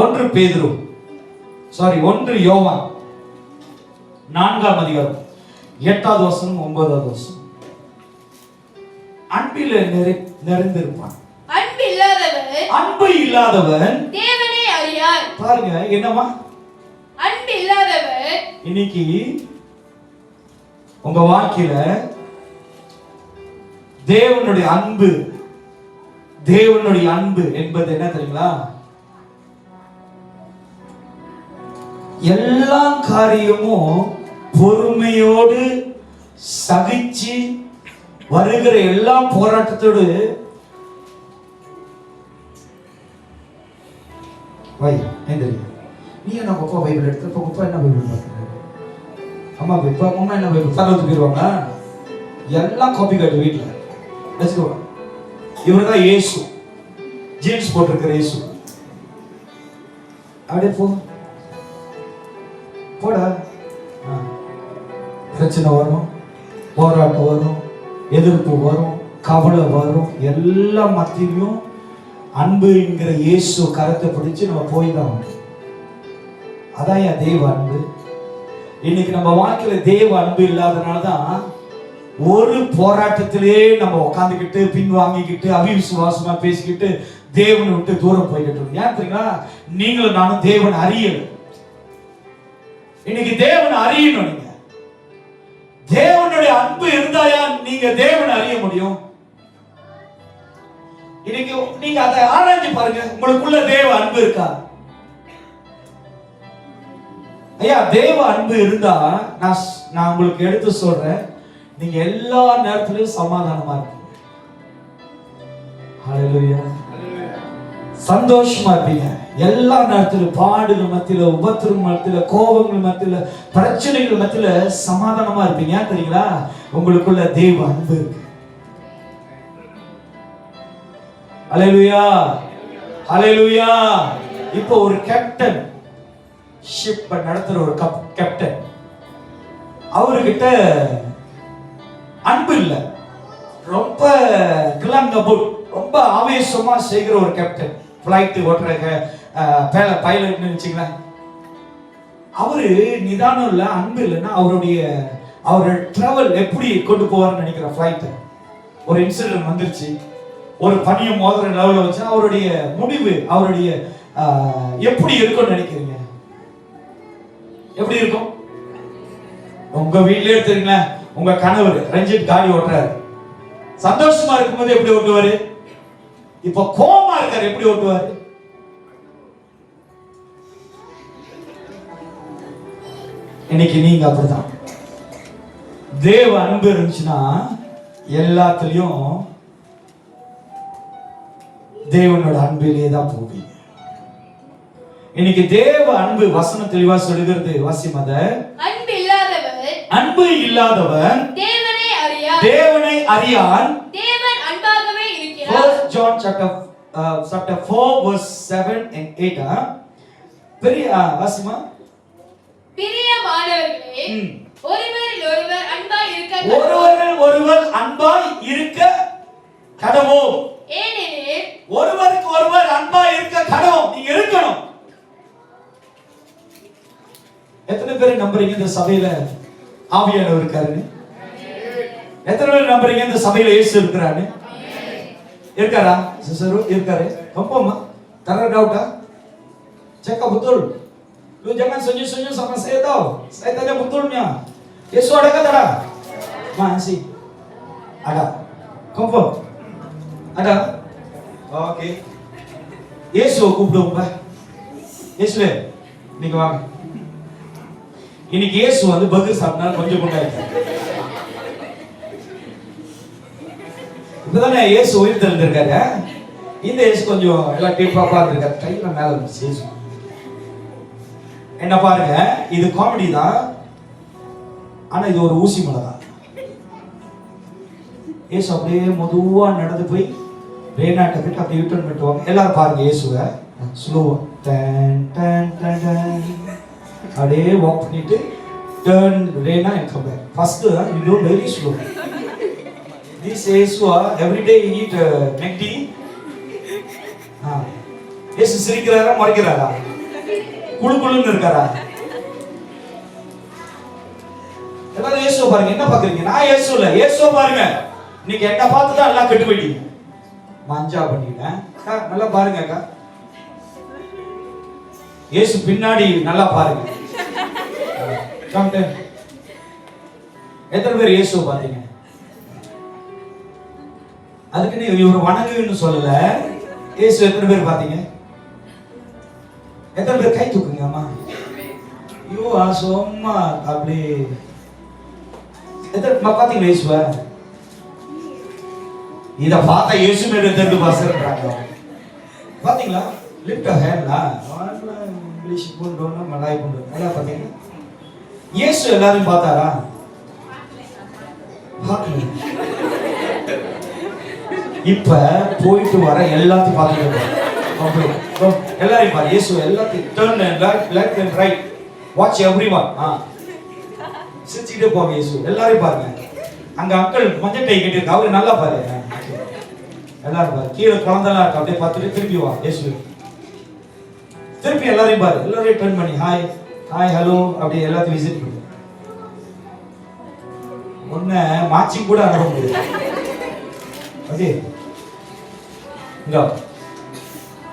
1 யோவான் 4ஆம் அதிகாரம் 8வது வசனம் 9வது வசனம். அன்பில நிறைந்திருப்பான். அன்பு இல்லாதவன் தேவனை அறியார். பாருங்க என்னமா அன்பு இல்லாதவன். இன்னைக்கு உங்க வாழ்க்கையில தேவனுடைய அன்பு என்பது என்ன தெரியுங்களா? எல்லா காரியமும் பொறுமையோடு சகிச்சு வருகிற எல்லா போராட்டத்தோடு நீ என்ன அப்பா பைபிள் எடுத்து அப்பா என்ன பைபிள் பார்க்குற? அம்மா என்ன பைபிள் தரத்து போயிருவாங்க. எல்லாம் காப்பி காட்டு வீட்டில் வச்சுக்கோ. இவர் தான் இயேசு, ஜீன்ஸ் போட்டிருக்கிற இயேசு. அப்படியே போடா. பிரச்சனை வரும், போராட்டம் வரும், எதிர்ப்பு வரும், கவலை வரும். எல்லா மத்தியிலும் அன்புங்கிற இயேசு கரத்தை பிடிச்சு நம்ம போய் தான். அதான் என் தேவ அன்பு. இன்னைக்கு நம்ம வாழ்க்கையில தேவ அன்பு இல்லாதனாலதான் ஒரு போராட்டத்திலே நம்ம உட்காந்துக்கிட்டு பின்வாங்கிக்கிட்டு அவிசுவாசமா பேசிக்கிட்டு தேவனை விட்டு தூரம் போய்கிட்டு. ஏன் தெரியுங்களா? நீங்களும் நானும் தேவன் அறியல. இன்னைக்கு தேவன் அறியணும். நீங்க தேவனுடைய அன்பு இருந்தாயா நீங்க தேவன் அறிய முடியும். இன்னைக்கு நீங்க அதை ஆராய்ச்சி பாருங்க. உங்களுக்குள்ள தேவ அன்பு இருக்கா? ஐயா, தேவ அன்பு இருந்தா நான் உங்களுக்கு எடுத்து சொல்றேன், நீங்க எல்லா நேரத்திலும் சமாதானமா இருப்பீங்க. ஹல்லேலூயா. சந்தோஷமா இருப்பீங்க. எல்லா நேரத்திலும் பாடுகள் மத்தியில, உபத்திரம் மத்தியில, கோபங்கள் மத்தியில, பிரச்சனைகள் மத்தியில சமாதானமா இருப்பீங்க. தெரியுங்களா? உங்களுக்குள்ள தேவ அன்பு இருக்கு. ஹல்லேலூயா, ஹல்லேலூயா. இப்போ ஒரு கேப்டன், ஷிப் நடத்துற ஒரு கேப்டன், அவர்கிட்ட அன்பு இல்ல. ரொம்ப கிளம்புட், ரொம்ப ஆவேசமா செய்கிற ஒரு கேப்டன், பிளைட் ஓட்டுற பைலட் நினைச்சீங்களா? அவரு நிதானம் இல்ல, அன்பு இல்லைன்னா அவருடைய டிராவல் எப்படி கொண்டு போவார்னு நினைக்கிற பிளைட். ஒரு இன்சிடென்ட் வந்துருச்சு, ஒரு பனியை மோதிர லெவலில் வச்சு அவருடைய முடிவு அவருடைய எப்படி இருக்கும்னு நினைக்கிறீங்க? எப்படி இருக்கும்? உங்க வீட்லயே தெரியுங்களா, உங்க கணவர் ரஞ்சித் காடி ஓட்டுறாரு. சந்தோஷமா இருக்கும்போது எப்படி ஓட்டுவாரு? இப்ப கோபமா இருக்காரு, எப்படி ஓட்டுவாரு? இன்னைக்கு நீங்க அப்படிதான். தேவ அன்பு இருந்துச்சுன்னா எல்லாத்துலயும் தேவனோட அன்பிலே தான் போவீங்க. இன்னைக்கு தேவ அன்பு வசனம் தெளிவா சொல்லுகிறது. வாசிமத அன்பு இல்லாதவன் தேவனை அறியான். தேவன் அன்பாகவே இருக்கிறார். 1 John chapter 4 verse 7 and 8. பெரிய வாசிமா. பிரியமானவர்களே, ஒருவரில் ஒருவர் அன்பாய் இருக்க கடவோம். ஏனெனில் ஒருவருக்கு ஒருவர் அன்பாய் இருக்க கடவோம். நீங்க இருக்கணும். எத்தனை பேர் நம்புறீங்க இந்த சபையில ஆவியானவர் இருக்காருன்னு? எத்தனை பேர் நம்புறீங்க இந்த சபையில இயேசு இருக்கிறாரு? இருக்காரா சிஸ்டர்? இருக்காரு. கம்பமா தர டவுட்டா? Cek betul. Lu jangan senyum-senyum sama saya tau. Saya tanya betulnya. Yesus ada kah tak? Masih. Ada. Confirm? Ada? Oke. Yesus கூப்பிடுவோம் பா. இயேசுவே நீங்க வாங்க. இன்னைக்கு இயேசு வந்து பர்கர் சாப்பிட்டா கொஞ்சம் கொண்டாயிட்டாரு. இப்பதானே இயேசு உயிர் தெழுந்திருக்காரு. இந்த இயேசு கொஞ்சம் எல்லாம் டீப்பாப்பா இருந்திருக்காரு. கையில மேல இருந்துச்சு இயேசு. என்ன பாருங்க, இது காமெடி தான், ஆனா இது ஒரு ஊசி மலை தான். இயேசு அப்படியே மெதுவா நடந்து போய் ரேனாட்ட போயிட்டு அப்படியே யூட்டர்ன் பண்ணிட்டுவாங்க. எல்லாரும் பாருங்க இயேசுவை ஸ்லோவா அப்படியே வாக் பண்ணிட்டு டர்ன் ரேனா and come back. First you do very slow. This இயேசுவா எவ்ரிடே ஈட் மெக்டி. இயேசு சிரிக்கிறாரா முறைக்கிறாரா? குழு குழுன்னு இருக்காரா? எல்லாரும் இயேசுவை பாருங்க. என்ன பாக்குறீங்க? நான் இயேசு இல்ல, இயேசுவை பாருங்க. இன்னைக்கு என்ன பார்த்து தான் எல்லாம் கெட்டு போயிட்டீங்க. மஞ்சா பண்ணிட்டேன். நல்லா பாருங்க அக்கா, இயேசு பின்னாடி நல்லா பாருங்க. எத்தனை பேர் இயேசுவை பாத்தீங்க? அதுக்குன்னு இவர் வணங்குன்னு சொல்லல. இயேசு எத்தனை பேர் பாத்தீங்க? எத்தனை பேர் கை தூக்குங்க அம்மா. ஐயோ சும்மா அப்படி எத்தனை பாத்தீங்களா இயேசுவ? இத பார்த்தா இயேசு மேல தெரிந்து பாசறாங்க. பாத்தீங்களா? லிஃப்ட் அ ஹேண்ட்ல இங்கிலீஷ் போடுறோம்னா மலாய் போடுறோம். நல்லா பாத்தீங்க இயேசு எல்லாரும் பார்த்தாரா? பார்க்கல. இப்ப போயிட்டு வர எல்லாத்தையும் பார்த்துட்டு எல்லாரையும் பாரு. இயேசு எல்லாத்தையும் turn left and right watch everyone. சிரிச்சுக்கிட்டே போங்க. இயேசு எல்லாரையும் பாருங்க. அங்க அங்கிள் மஞ்சள் டை கட்டிருக்கு, அவரு நல்லா பாருங்க. எல்லாரும் பாரு. கீழே குழந்தைலாம் இருக்கு, அப்படியே பார்த்துட்டு திருப்பி வா இயேசு. திருப்பி எல்லாரையும் பாரு. எல்லாரையும் டர்ன் பண்ணி ஹாய் ஹாய் ஹலோ அப்படி எல்லாத்தையும் விசிட் பண்ணு. ஒன்ன மாச்சிங் கூட அனுப்ப முடியாது. ஓகே இங்க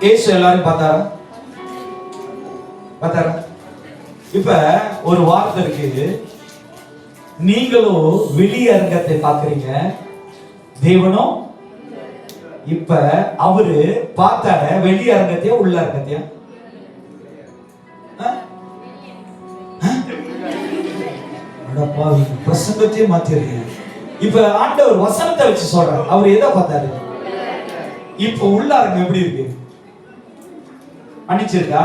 இயேசு எல்லாரும் பார்த்தாரா? பார்த்தாரா? இப்ப ஒரு வார்த்தை இருக்கு, நீங்களும் வெளி அரங்கத்தை பார்க்கறீங்க, தேவனும். இப்ப அவரு பார்த்தார வெளி அரங்கத்தையா உள்ள அரங்கத்தையா? பிரசங்கத்தையே மாத்திருக்கீங்க. இப்ப ஆண்டவர் வசனத்தை வச்சு சொல்றாரு. அவர் எதை பார்த்தாரு? இப்ப உள்ள அரங்கம் எப்படி இருக்கு? மன்னிச்சிருக்கா?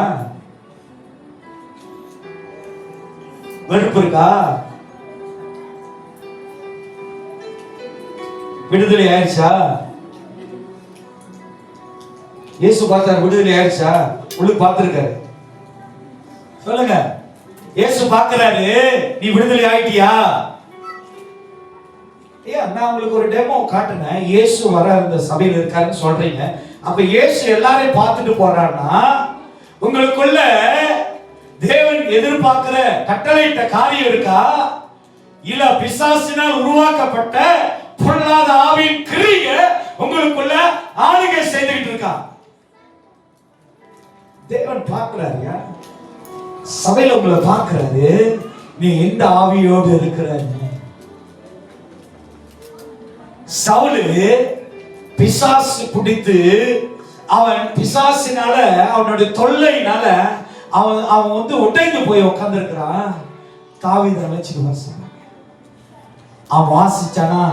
வெறுப்பு இருக்கா? விடுதலை ஆயிடுச்சா? இயேசு பார்த்தார், விடுதலை ஆயிடுச்சா? உள்ளுக்கு பார்த்திருக்காரு. சொல்லுங்க, இயேசு பார்க்கிறாரு, நீ விடுதலை ஆயிட்டியா? நான் உங்களுக்கு ஒரு டெமோ காட்டுனேன். இயேசு வர இந்த சபையில் இருக்காருன்னு சொல்றீங்க. அப்ப இயேசு எல்லாரையும் பார்த்துட்டு போறாருன்னா உங்களுக்குள்ள தேவன் எதிர்பார்க்கிற கட்டளையிட்ட காரியம் இருக்கா? இல்ல பிசாசினால் உருவாக்கப்பட்ட பொல்லாத ஆவியின் கிரியை உங்களுக்குள்ள ஆளுகை செய்துகிட்டு இருக்கா? தேவன் பார்க்கிறாரு, சபையில உங்களை பார்க்கிறாரு, நீ எந்த ஆவியோடு இருக்கிற. சவுலு பிசாசு பிடித்து அவன் பிசாசினால அவனுடைய தொல்லையினால அவன் உடைந்து போய் உட்கார்ந்து இருக்கிறான். தாவீது அழைச்சிட்டு வாசிச்சான். அவன் வாசிச்சானா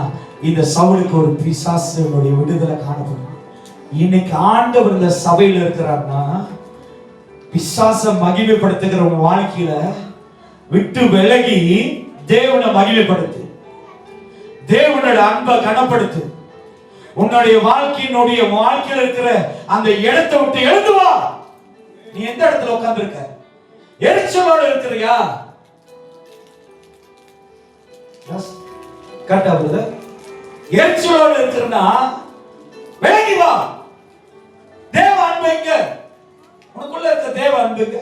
இந்த சவுலுக்கு ஒரு பிசாசுடைய விடுதலை காணப்படும். இன்னைக்கு ஆண்டவர் இந்த சபையில இருக்கிறார்னா பிசாச மகிமைப்படுத்துகிற உன் வாழ்க்கையில விட்டு விலகி தேவனை மகிமைப்படுத்து, தேவனோட அன்பை கனப்படுத்து. உன்னுடைய வாழ்க்கையில இருக்கிற அந்த இடத்தை விட்டு எழுந்து வா. நீ எந்த இடத்துல உட்கார்ந்து இருக்க? எரிச்சலோடு இருக்கிறியா? கரெக்டா புரியுது? எரிச்சலோடு இருக்கிறனா விலகி வா. தேவ அன்பு எங்க? உனக்குள்ள இருக்க தேவ அன்பு எங்க?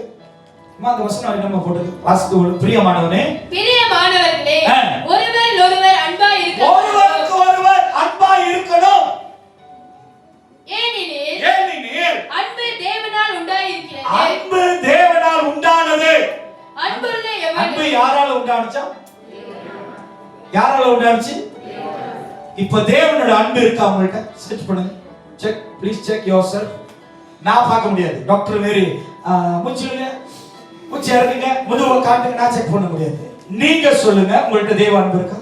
அந்த வசனம் நம்ம போட்டு வாசித்து பிரியமானவனே, பிரியமானவர்களே, ஒருவர் ஒருவர் அன்பாய் இருக்கணும். ஒருவருக்கு ஒருவர் அன்பாய் இருக்கணும். ஏனெனில் அன்பு தேவனால் உண்டாயிருக்கிறது. அன்பு தேவனால் உண்டானது. அன்புள்ள எவனும் அன்பு யாரால உண்டானுச்சா? யாரால உண்டானுச்சு? இப்ப தேவனோட அன்பு இருக்கா உங்கள்ட்ட? சர்ச் பண்ணுங்க. Check please check your self. நான் பார்க்க முடியாது. டாக்டர் மேரி மூச்சுங்க, மூச்சு இறக்குங்க, முதுவை காட்டுங்க, நான் செக் பண்ண முடியாது. நீங்க சொல்லுங்க, உங்கள்ட்ட தேவ அன்பு இருக்கா?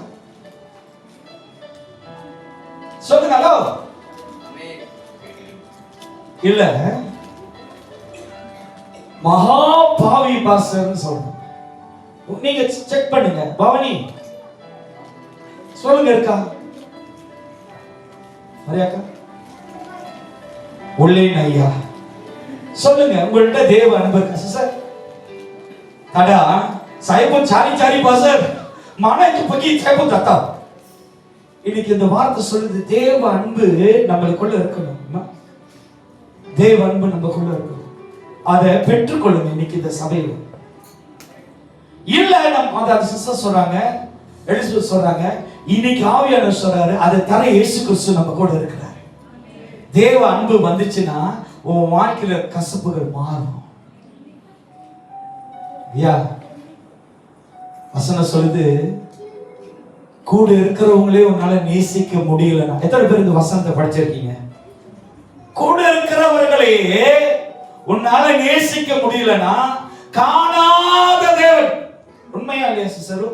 சொல்லுங்க ஹலோ. இல்ல மகா பாவி பாஸ்டர்னு சொல்றோம். நீங்க செக் பண்ணுங்க. பவனி சொல்லுங்க, இருக்கா மரியாக்கா? உள்ளே ஐயா சொல்லுங்க, உங்கள்ட்ட தேவ அன்பு இருக்கா சிஸ்டர்? தடா சாயிபு சாரி சாரி பாஸ்டர் மானக்கு பக்கி சாயிபு தத்தா. இன்னைக்கு இந்த வார்த்தை சொல்லுது, தேவ அன்பு நம்மளுக்குள்ள இருக்கணும். தேவ அன்பு நமக்குள்ள இருக்கணும். அதை பெற்றுக்கொள்ளுங்க இன்னைக்கு இந்த சபையில. இல்ல நம்ம அந்த சிஸ்டர் சொல்றாங்க, எலிசபெத் சொல்றாங்க, இன்னைக்கு ஆவியானவர் சொல்றாரு, அதை தர இயேசு கிறிஸ்து நம்ம கூட இருக்கிறார். தேவ அன்பு வந்துச்சுன்னா உன் வாழ்க்கையில கசப்புகள் மாறும். வசனம் சொல்லுது, கூட இருக்கிறவங்களே உன்னால நேசிக்க முடியலன்னா. எத்தனை பேர் இந்த வசனத்தை படிச்சிருக்கீங்க? கூட இருக்கிறவர்களே உன்னால நேசிக்க முடியலன்னா காணாத தேவன். உண்மையா இல்லையா சிஸ்டர்?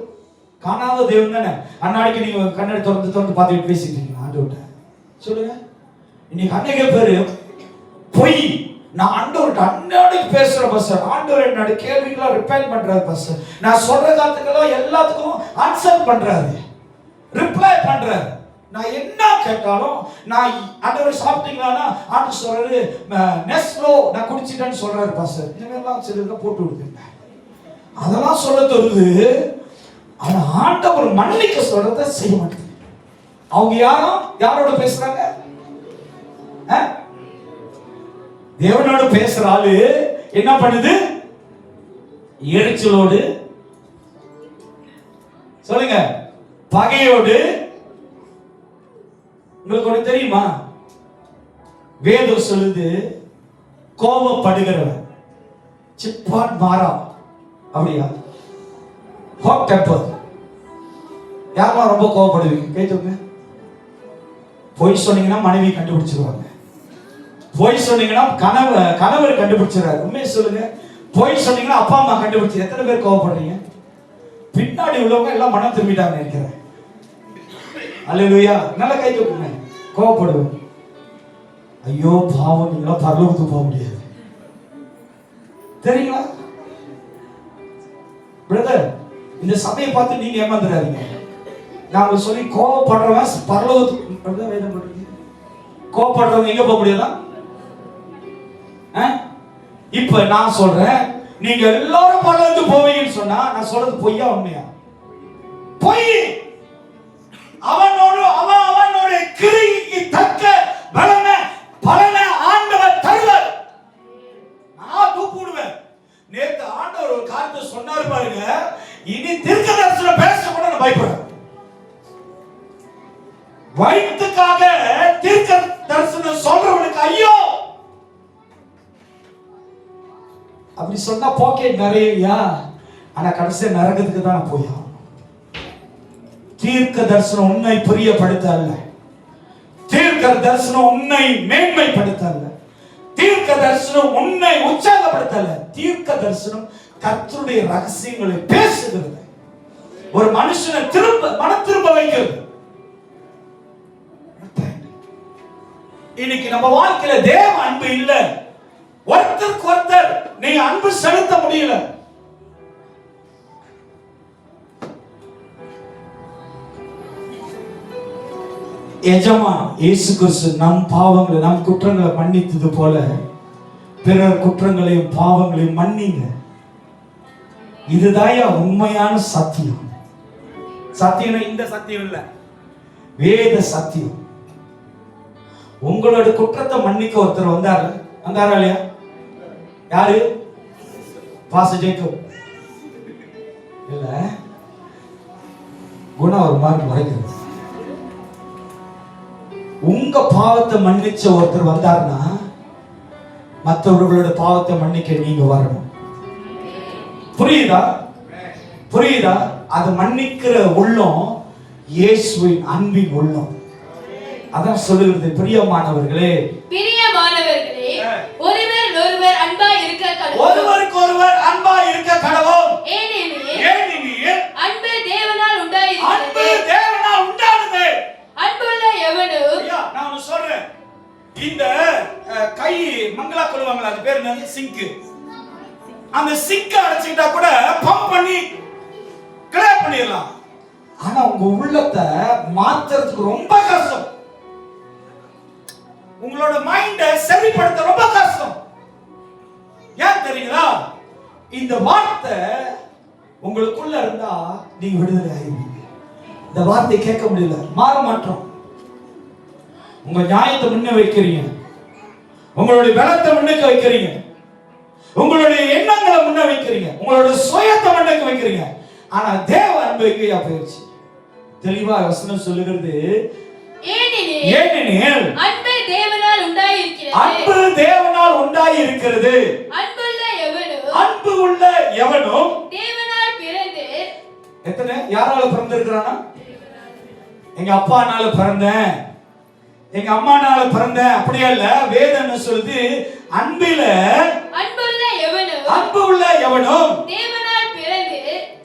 காணாத தேவன் தானே. அன்னாடிக்கு நீங்க கண்ணாடி திறந்து பார்த்துட்டு பேசிட்டு இருக்கீங்க ஆண்டவர்கிட்ட. சொல்லுங்க, இன்னைக்கு அன்னைக்கு பேரு பொய். நான் ஆண்டவர்கிட்ட அன்னாடிக்கு பேசுறேன் பாஸ்டர். ஆண்டவர் என்னோட கேள்விக்கெல்லாம் ரிப்ளை பண்றாரு பாஸ்டர். நான் சொல்ற காலத்துக்கெல்லாம் எல்லாத்துக்கும் ஆன்சர் பண்றாரு, ரிப்ளை பண்றாரு. நான் என்ன கேட்டாலும், நான் ஆண்டவர் சாப்பிட்டீங்களான்னா ஆண்டவர் சொல்றாரு நெஸ்லோ நான் குடிச்சிட்டேன்னு சொல்றாரு பாஸ்டர். இதெல்லாம் சிலருக்கு போட்டு விடுதுங்க, அதெல்லாம் சொல்ல தருது. ஆனா ஆண்டவர் மன்னிக்க சொல்றத செய்ய மாட்டேங்குது. அவங்க யாரோட பேசுறாங்க? தேவனோடு பேசுற ஆளு என்ன பண்ணுது? எரிச்சலோடு, சொல்லுங்க, பகையோடு. உங்களுக்கு ஒண்ணு தெரியுமா? வேதம் சொல்லுது, கோபப்படுகிறவன் சிப்பான் மாறா. அப்படியா? Hot temper. யாரெல்லாம் ரொம்ப கோபப்படுவீங்க? கேட்டுங்க. பொய் சொன்னீங்கன்னா மனைவி கண்டுபிடிச்சிருவாங்க. பொய் சொன்னீங்கன்னா கணவர் கண்டுபிடிச்சிடறாரு. உண்மையை சொல்லுங்க. பொய் சொன்னீங்கன்னா அப்பா அம்மா கண்டுபிடிச்சு. எத்தனை பேர் கோவப்படுறீங்க? பின்னாடி உள்ளவங்க எல்லாம் மனம் திரும்பிட்டாங்க நினைக்கிறேன். அல்லேலூயா. நல்லா கை தூக்குங்க. கோவப்படுவேன். ஐயோ பாவம், நீங்களா பரலோகத்துக்கு போக முடியாது தெரியுங்களா? பிரதர், இந்த சபையை பார்த்து நீங்க ஏமாந்துடாதீங்க. நாம சொல்லி கோவப்படுறவன் பரலோகத்துக்கு வேதம் பண்றீங்க. கோவப்படுறவங்க எங்க போக முடியாதா? இப்ப நான் சொல்றேன், நீங்க எல்லாரும் பரலோகத்துக்கு போவீங்கன்னு சொன்னா நான் சொல்றது பொய்யா உண்மையா? பொய். அவனோட கிரியைக்கு தக்க பலனை ஆண்டவர் தருவார். நான் கூப்பிடுவேன். நேத்து ஆண்டவர் ஒரு காரியத்தை சொன்னார் பாருங்க, இனி தீர்க்கதரிசனம் பேச கூட நான் பயப்படுறேன். வயிற்றுக்காக தீர்க்க தரிசனம் சொல்றவனுக்கு ஐயோ. அப்படி சொன்னா பாக்கெட் நிறையா, ஆனா கடைசியா நரகத்துக்கு தான் போய் ஆகும். தீர்க்க தரிசனம் உன்னை பிரியப்படுத்த அல்ல, தீர்க்க தரிசனம் உன்னை மேன்மைப்படுத்த அல்ல, தீர்க்க தரிசனம் உன்னை உற்சாகப்படுத்த அல்ல. தீர்க்க தரிசனம் கர்த்தருடைய ரகசியங்களை பேசுகிறது, ஒரு மனுஷனை மனம் திரும்ப வைக்கிறது. இன்னைக்கு நம்ம வாழ்க்கையில தேவ அன்பு இல்ல. ஒருத்தருக்கு ஒருத்தர் நீங்க அன்பு செலுத்த முடியல. எஜமான் இயேசு கிறிஸ்து நம் பாவங்களை, நம் குற்றங்களை மன்னித்தது போல பிறர் குற்றங்களையும் பாவங்களையும் மன்னிங்க. இதுதாயா உண்மையான சத்தியம். சத்தியம் இந்த சத்தியம் இல்ல, வேத சத்தியம். உங்களோட குற்றத்தை மன்னிக்க ஒருத்தர் வந்தாரா இல்லையா? யாரு? பாஸ்டர் ஜேக்கப் இல்ல, குணா ஒரு மாதிரி மறைக்கிறது. உங்க பாவத்தை மன்னிச்ச ஒருத்தர் வந்தார்னா மற்றவர்களோட பாவத்தை மன்னிக்க நீங்க வரணும். புரியுதா? புரியுதா? அது மன்னிக்கிற உள்ளம் இயேசுவின் அன்பின் உள்ளம். அதான் சொல்லுகிறது, பிரியமானவர்களே ஒருவர் அன்பாய் இருக்க கடவோம். ஒருவருக்கு ஒருவர் அன்பாய் இருக்க கடவோம். ஏனெனில் அன்பு தேவனால் உண்டாயிற்று. அன்பு தேவனால் உண்டானது. அன்புள்ள எவனும் சிங்க். அந்த சிங்க் அடைச்சிட்டா கூட பம்ப் பண்ணி கிளியர் பண்ணிடலாம். ஆனா உங்க உள்ளத்தை மாத்துறதுக்கு ரொம்ப கஷ்டம். உங்களோட மைண்ட சரிப்படுத்த ரொம்ப கஷ்டம். ஏன் தெரியுங்களா? இந்த வார்த்தை உங்களுக்குள்ள இருந்தா நீங்க விடுதலை ஆயிருவீங்க. இந்த வார்த்தை கேட்க முடியல, மாற மாட்டோம். உங்க நியாயத்தை முன்ன வைக்கிறீங்க, உங்களுடைய பலத்தை முன்னுக்கு வைக்கிறீங்க, உங்களுடைய எண்ணங்களை முன்ன வைக்கிறீங்க, உங்களுடைய சுயத்தை முன்னுக்கு வைக்கிறீங்க. ஆனா தேவ அன்பு எங்கேயா போயிடுச்சு? தெளிவா வசனம் சொல்லுகிறது, ஏனெனில் அன்பு தேவனால் உண்டாயிருக்கிறது. அன்பு தேவனால் உண்டாயிருக்கிறது. அன்பு உள்ள எவனும் தேவனால் பிறந்து. எத்தனை யாரால பிறந்திருக்கிறானா? எங்க அப்பானால பிறந்தேன், எங்க அம்மானால பிறந்தேன் அப்படியே இல்ல. வேதம் என்ன சொல்லுது? அன்புள்ள எவனும்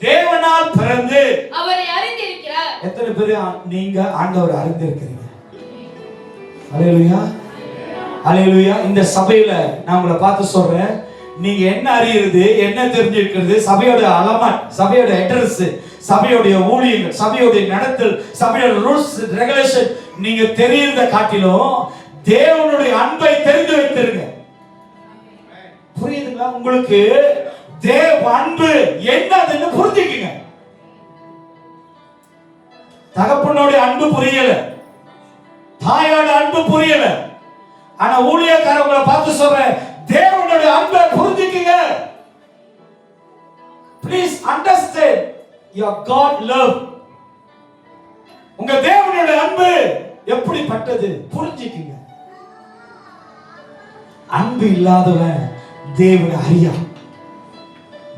தேவனால் பிறந்து அவரை அறிந்திருக்கிறார். எத்தனை பேர் நீங்க ஆண்டவரை அறிந்திருக்கிறீங்க? அல்லேலூயா, அல்லேலூயா. இந்த சபையில நான் உங்களை பார்த்து சொல்றேன், நீங்க என்ன அறியிறது, என்ன தெரிஞ்சிருக்கிறது, சபையோட அலமாட், சபையோட அட்ரஸ், சபையோட ஊழியங்கள், சபையோட நடத்தல், சபையோட ரூல்ஸ் ரெகுலேஷன் நீங்க தெரியுறத காட்டிலும் தேவனுடைய அன்பை தெரிந்து வைத்திருங்க. புரியுதுங்களா? உங்களுக்கு தேவ அன்பு என்னதுன்னு புரிஞ்சுக்குங்க. தகப்பனுடைய அன்பு புரியல, தாயோட அன்பு புரியல, ஆனா ஊழியக்காரங்களை பார்த்து சொல்றேன், தேவனுடைய அன்பை புரிஞ்சுக்குங்க. Please understand your God love. உங்க தேவனுடைய அன்பு எப்படிப்பட்டது புரிஞ்சுக்குங்க. அன்பு இல்லாதவன் தேவனை அறியா.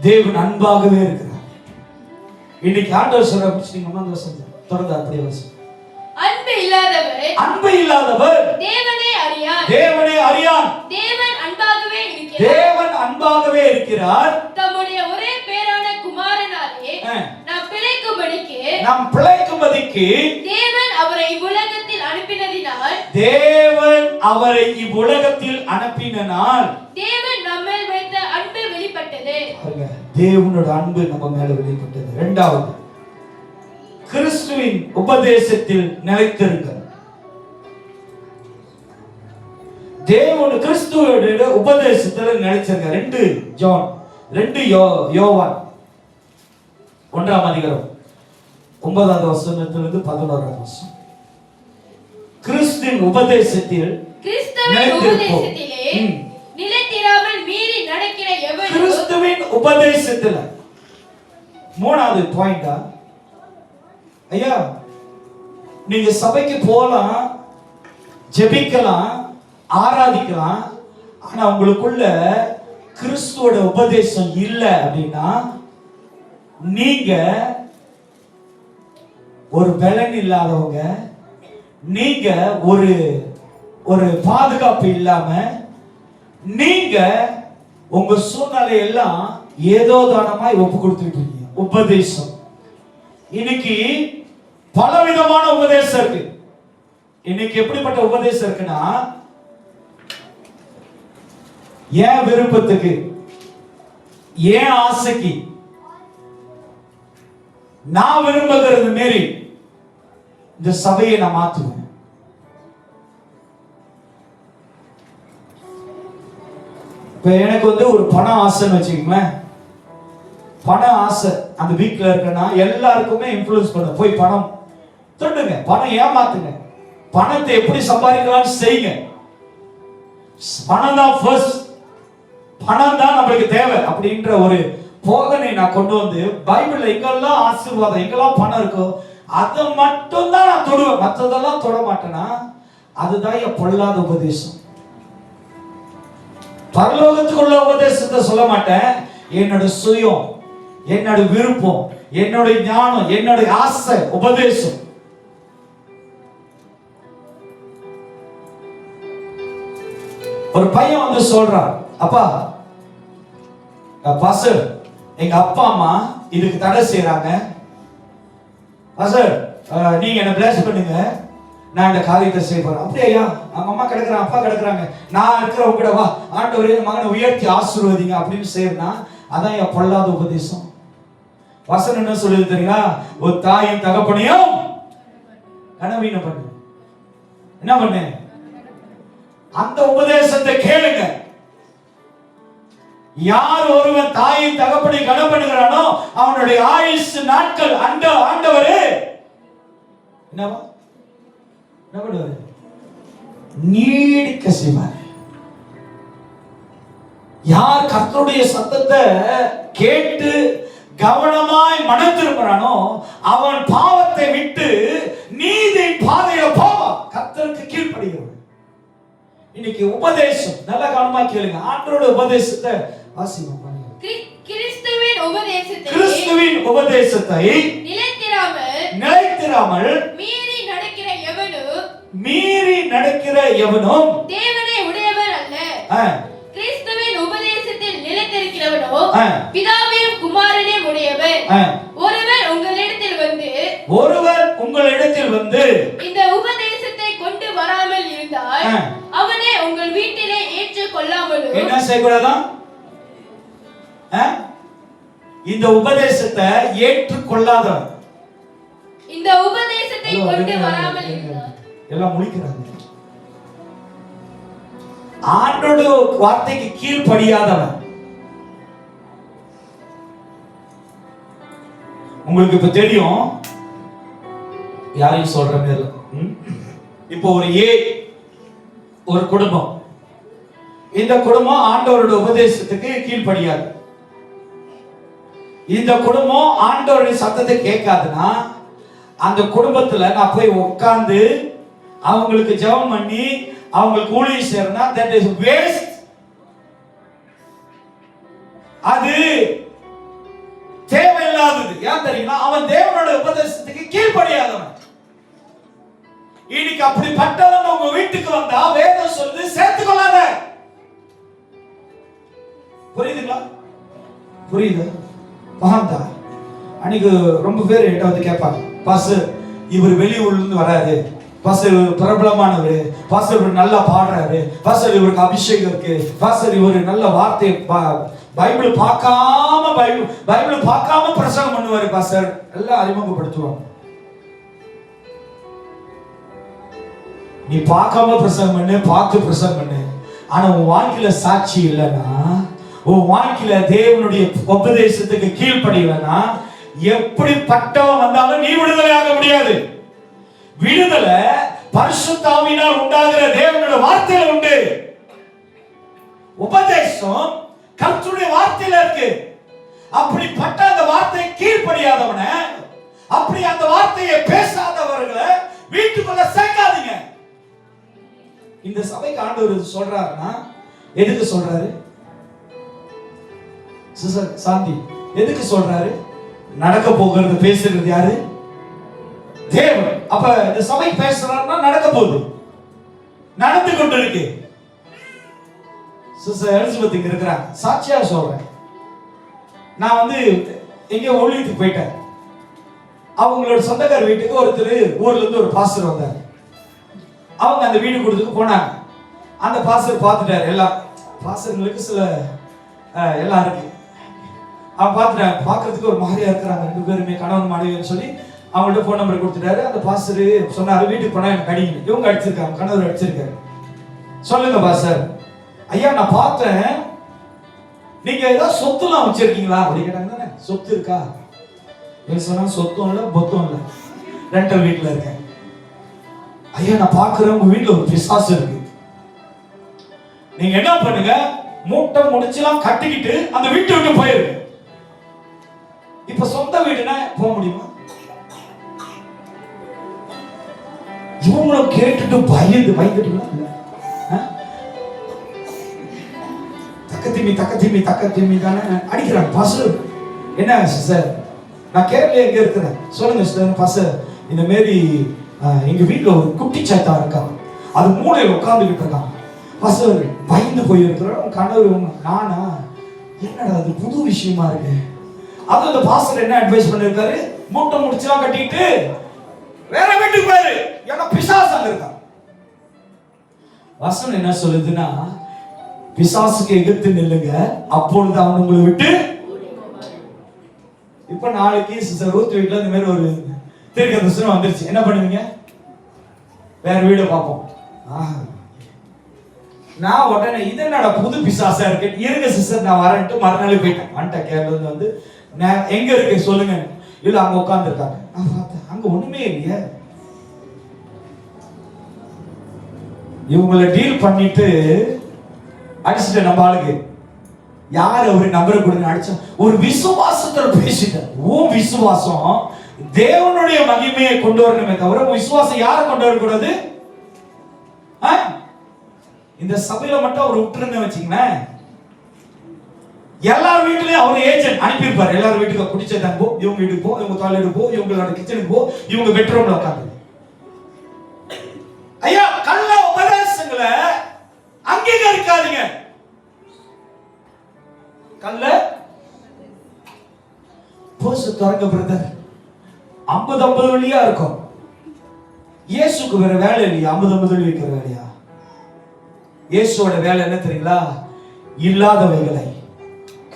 தேவன் அன்பாகவே இருக்கிறார். இன்னைக்கு ஆண்டவர் சொல்ற நீங்க வசனம் தொடர்ந்து அப்படியே வசனம். அன்பு இல்லாதவர் தேவனை அறியான். தேவன் அன்பாகவே இருக்கிறார். தம்முடைய ஒரே பேரான குமாரனாலே நாம் பிழைக்கும்படிக்கு தேவன் அவரை இவ்வுலகத்தில் அனுப்பினதினால் தேவன் நம்மேல் வைத்த அன்பு வெளிப்பட்டது. தேவனோட அன்பு நம்ம மேல வெளிப்பட்டது. இரண்டாவது, கிறிஸ்துவின் உபதேசத்தில் நிலைத்திருங்கள். தேவன் கிறிஸ்துவோட உபதேசத்தில் நிலைச்சிருங்க. 2 யோவான் 1ஆம் அதிகாரம் 9வது வசனத்திலிருந்து 11வது வசனம். கிறிஸ்துவின் உபதேசத்தில் நிலைத்திராமல் மீறி நடக்கிற எவனும் கிறிஸ்துவின் உபதேசத்தில். 3வது பாயிண்டா, ஐயா நீங்க சபைக்கு போலாம், ஜெபிக்கலாம், ஆராதிக்கலாம், ஆனா உங்களுக்குள்ள கிறிஸ்துவோட உபதேசம் இல்லை அப்படின்னா நீங்க ஒரு பலன் இல்லாதவங்க, நீங்க ஒரு பாதுகாப்பு இல்லாம, நீங்க உங்க சூழ்நிலை எல்லாம் ஏதோ தானமாய் ஒப்பு கொடுத்துருக்கீங்க. உபதேசம் இன்னைக்கு பலவிதமான உபதேசம் இருக்கு. இன்னைக்கு எப்படிப்பட்ட உபதேசம் இருக்குன்னா, ஏன் விருப்பத்துக்கு, ஏன் ஆசைக்கு, நான் விரும்புகிறது மாரி இந்த சபையை நான் மாத்துவேன். இப்ப எனக்கு ஒரு பண ஆசைன்னு வச்சுக்கோங்களேன். பண ஆசை அந்த வீக்ல இருக்குன்னா எல்லாருக்குமே இன்ஃப்ளூயன்ஸ் பண்ண போய் பணம் தொண்டுங்க, பணம் ஏமாத்துங்க, பணத்தை எப்படி சம்பாதிக்கலாம்னு செய்யுங்க. பணம் தான் ஃபர்ஸ்ட், பணம் தான் நம்மளுக்கு தேவை அப்படின்ற ஒரு போதனை நான் கொண்டு வந்து பைபிள்ல எங்கெல்லாம் ஆசீர்வாதம், எங்கெல்லாம் பணம் இருக்கோ அதை மட்டும் தான் நான் தொடுவேன், மற்றதெல்லாம் தொட மாட்டேன்னா அதுதான் என் பொல்லாத உபதேசம். பரலோகத்துக்குள்ள உபதேசத்தை சொல்ல மாட்டேன். என்னோட சுயம், என்னோட விருப்பம், என்னோட ஞானம், என்னோட ஆசை உபதேசம். ஒரு பையன் சொல்றான், அப்பா பாஸ்டர் எங்க அப்பா அம்மா இதுக்கு தடை செய்யறாங்க, பாஸ்டர் நீங்க என்ன பிளஸ் பண்ணுங்க, நான் இந்த காரியத்தை செய்ய போறேன். அப்படியே ஐயா, அவங்க அம்மா கிடக்குறாங்க, அப்பா கிடக்குறாங்க, நான் இருக்கிறவங்க கூட வா, ஆண்டவரே மகனை உயர்த்தி ஆசீர்வதிங்க அப்படின்னு செய்யறா. அதான் என் பொல்லாத உபதேசம். வசனம் என்ன சொல்லுது தெரியுங்களா? ஒரு தாயின் தகப்பனையும் கனவீனம் பண்ணு. என்ன பண்ணு? அந்த உபதேசத்தை கேளுங்க. யார் ஒருவன் தாயின் தகப்பனை கனம் பண்ணுகிறானோ அவனுடைய ஆயுசு நாட்கள் ஆண்டவரே என்னவா என்ன பண்ணுவாரு? நீடிக்க செய்வார். யார் கர்த்தருடைய சத்தத்தை கேட்டு கவனமாய் மனம் திரும்புறானோ அவன் பாவத்தை விட்டு நீதி பாதையில போவான். கர்த்தருக்கு கீழ்ப்படுகிறவன். இன்னைக்கு உபதேசம் நல்ல கவனமா கேளுங்க. ஆண்டவருடைய உபதேசத்தை வாசிங்க. கிறிஸ்துவின் உபதேசத்தை நிலைத்திராமல் மீறி நடக்கிற எவனும் தேவனை உடையவர் அல்ல. கிறிஸ்துவின் உபதேசத்தில் நிலைத்திருக்கிறவனோ பிதாவையும் குமாரனையும் உடையவர். ஒருவர் உங்களிடத்தில் வந்து இந்த உபதேசத்தை கொண்டு வராமல் இருந்தால் அவனே உங்கள் வீட்டிலே ஏற்றுக்கொள்ளாமலும். என்ன செய்யக்கூடாதா? இந்த உபதேசத்தை ஏற்றுக்கொள்ளாதவன், இந்த உபதேசத்தை கொண்டு வராமல் இருந்தால் எல்லாம் முழிக்கிறாங்க. ஆண்டோட வார்த்தைக்கு கீழ்ப்படியாதவன். உங்களுக்கு இப்ப தெரியும், யாரையும் சொல்ற மாதிரி. இப்போ ஒரு குடும்பம், இந்த குடும்பம் ஆண்டவருடைய உபதேசத்துக்கு கீழ்ப்படியாது. இந்த குடும்பம் ஆண்டவருடைய சத்தத்தை கேட்காதுன்னா அந்த குடும்பத்துல நான் போய் உட்கார்ந்து அவங்களுக்கு ஜெபம் பண்ணி அவங்களுக்கு ஊழியம் செய்யறனா that is waste. அது தேவையில்லாதது. ஏன் தெரியுமா? அவன் தேவனோட உபதேசத்துக்கு கீழ்ப்படியாதவன். இன்னைக்கு அப்படிப்பட்டவன் உங்க வீட்டுக்கு வந்தா வேதம் சொல்லுது சேர்த்துக்கொள்ளாத. புரியுதுங்களா? புரியுது? பகந்தா அன்னைக்கு ரொம்ப பேர் என்கிட்ட வந்து கேட்பாங்க, பாஸ்டர் இவர் வெளியூர்ல இருந்து வராது, பாஸ்டர் இவர் பிரபலமானவர், பாஸ்டர் இவர் நல்லா பாடுறாரு, பாஸ்டர் இவருக்கு அபிஷேகம் இருக்கு, பாஸ்டர் இவர் நல்ல வார்த்தை பைபிள் பார்க்காம பிரசங்கம் பண்ணுவாரு பாஸ்டர், எல்லாம் அறிமுகப்படுத்துவாங்க. நீ பார்க்காம பிரசங்கம் பண்ணு, பார்த்து பிரசங்கம் பண்ணு. ஆனா உன் வாழ்க்கையில சாட்சி இல்லைன்னா, உன் வாழ்க்கையில தேவனுடைய உபதேசத்துக்கு கீழ்ப்படியலன்னா எப்படிப்பட்டவன் வந்தாலும் நீ விடுதலை ஆக முடியாது. விடுதலை பரிசுத்த ஆவியினால் உண்டாகிற தேவனுடைய வார்த்தையில உண்டு. உபதேசம் கர்த்தருடைய வார்த்தையில இருக்கு. அப்படிப்பட்ட அந்த வார்த்தை கீழ்ப்படியாதவன, அப்படி அந்த வார்த்தையை பேசாதவர்களை வீட்டுக்குள்ள சேர்க்காதீங்க. இந்த சபைக்கு ஆண்டவர் சொல்றாருன்னா எதுக்கு சொல்றாரு? சாந்தி எதுக்கு சொல்றாரு? நடக்க போகிறது பேசுறது யாரு? தேவன். அப்ப இந்த சபை பேசுறாருன்னா நடக்க போகுது, நடந்து கொண்டு இருக்கு. சிஸ்டர் எலிசபெத் இங்க இருக்கிறாங்க, சாட்சியா சொல்றேன். நான் வந்து எங்க ஊழியத்துக்கு போயிட்டேன். அவங்களோட சொந்தக்கார வீட்டுக்கு ஒருத்தர் ஊர்ல இருந்து ஒரு பாஸ்டர் வந்தார். அவங்க அந்த வீடு கொடுத்துட்டு போனாங்க. அந்த பாஸ்டர் பார்த்துட்டாரு. எல்லாம் பாஸ்டர்களுக்கு சில எல்லாம் இருக்கு. அவன் பார்த்துட்டாங்க, பார்க்கறதுக்கு ஒரு மாதிரியா இருக்கிறாங்க ரெண்டு பேருமே, கணவன் மனைவின்னு சொல்லி அவங்கள்ட்ட ஃபோன் நம்பர் கொடுத்துட்டாரு. அந்த பாஸ்டர் சொன்னாரு, வீட்டுக்கு போனா எனக்கு அடிக்கணும், இவங்க அடிச்சிருக்காங்க, கணவர் அடிச்சிருக்காரு. சொல்லுங்க பாஸ்டர். ஐயா நான் பார்த்தேன், நீங்க ஏதாவது சொத்துலாம் வச்சிருக்கீங்களா அப்படி கேட்டாங்க. சொத்து இருக்கா? சொன்னா சொத்தும் இல்லை பொத்தும் இல்லை, ரெண்டல் வீட்டுல இருக்கேன். ஐயா நான் பாக்குறேன் உங்க வீட்டுல ஒரு பிசாசு இருக்கு, நீங்க என்ன பண்ணுங்க, மூட்டை முடிச்சுலாம் கட்டிக்கிட்டு அந்த வீட்டை விட்டு போயிருக்கு. இப்ப சொந்த வீடுனா போக முடியுமா? இவங்களும் கேட்டுட்டு பயந்துட்டீங்களா? தக்கத்திமி தானே அடிக்கிறாங்க. பாசு என்ன சார், நான் கேரளா எங்க இருக்கிறேன், சொல்லுங்க சார். பாசு இந்த மாரி எங்க வீட்டுல ஒரு குட்டி சாத்தா இருக்கா, அது மூளையில உட்கார்ந்துகிட்டு இருக்கான். பாசு பயந்து போயிருக்கிறோம். கணவர் நானா, என்னடா அது புது விஷயமா இருக்கு. அது அந்த பாஸ்டர் என்ன அட்வைஸ் பண்ணிருக்காரு, மூட்டை முடிச்சுலாம் கட்டிட்டு வேற வீட்டுக்கு போயிரு, ஏன்னா பிசாசு அங்க இருக்கான். வசனம் என்ன சொல்லுதுன்னா, பிசாசுக்கு எதிர்த்து நில்லுங்க, அப்பொழுது அவன் உங்களை விட்டு. இப்ப நாளைக்கு சிஸ்டர் ரூத் வீட்டுல இந்த மாதிரி ஒரு தீர்க்கதரிசனம் வந்துருச்சு, என்ன பண்ணுவீங்க? வேற வீடு பார்ப்போம். நான் உடனே இது என்னடா புது பிசாசா இருக்கு, இருங்க சிஸ்டர் நான் வரேன்ட்டு மறுநாள் போயிட்டேன். வந்துட்டேன் கேரளா வந்து, எங்க இருக்கு சொல்லுங்க. இல்ல அங்க உட்கார்ந்து இருக்காங்க. நான் பார்த்தேன் அங்க ஒண்ணுமே இல்லையே. இவங்களை டீல் பண்ணிட்டு அடிச்சுட்டு நம்ம ஆளுக்கு யார் அவரு நம்பரை கொடுங்க அடிச்சா, ஒரு விசுவாசத்துல பேசிட்டேன். உன் விசுவாசம் தேவனுடைய மகிமையை கொண்டு வரணுமே தவிர உன் விசுவாசம் யாரை கொண்டு வரக்கூடாது. இந்த சபையில மட்டும் அவர் விட்டுருங்க வச்சுங்களேன், எல்லார் வீட்லயும் அவர் ஏஜென்ட் அனுப்பியிருப்பார். எல்லார் வீட்டுக்கு குடிச்சதாங்க போ, இவங்க வீட்டுக்கு போ, இவங்க டாய்லெட் போ, இவங்களோட கிச்சனுக்கு போ, இவங்க பெட்ரூம்ல உட்காந்து. ஐயா, கள்ள உபதேசங்களை அங்கீகரிக்காதீங்க. கள்ள போஸ் தொடங்க பிரதர் 50 வழியா இருக்கும். இயேசுக்கு வேற வேலை இல்லையா? 50 வழி வைக்கிற வேலையா? இயேசுவோட வேலை என்ன தெரியுங்களா? இல்லாதவைகளை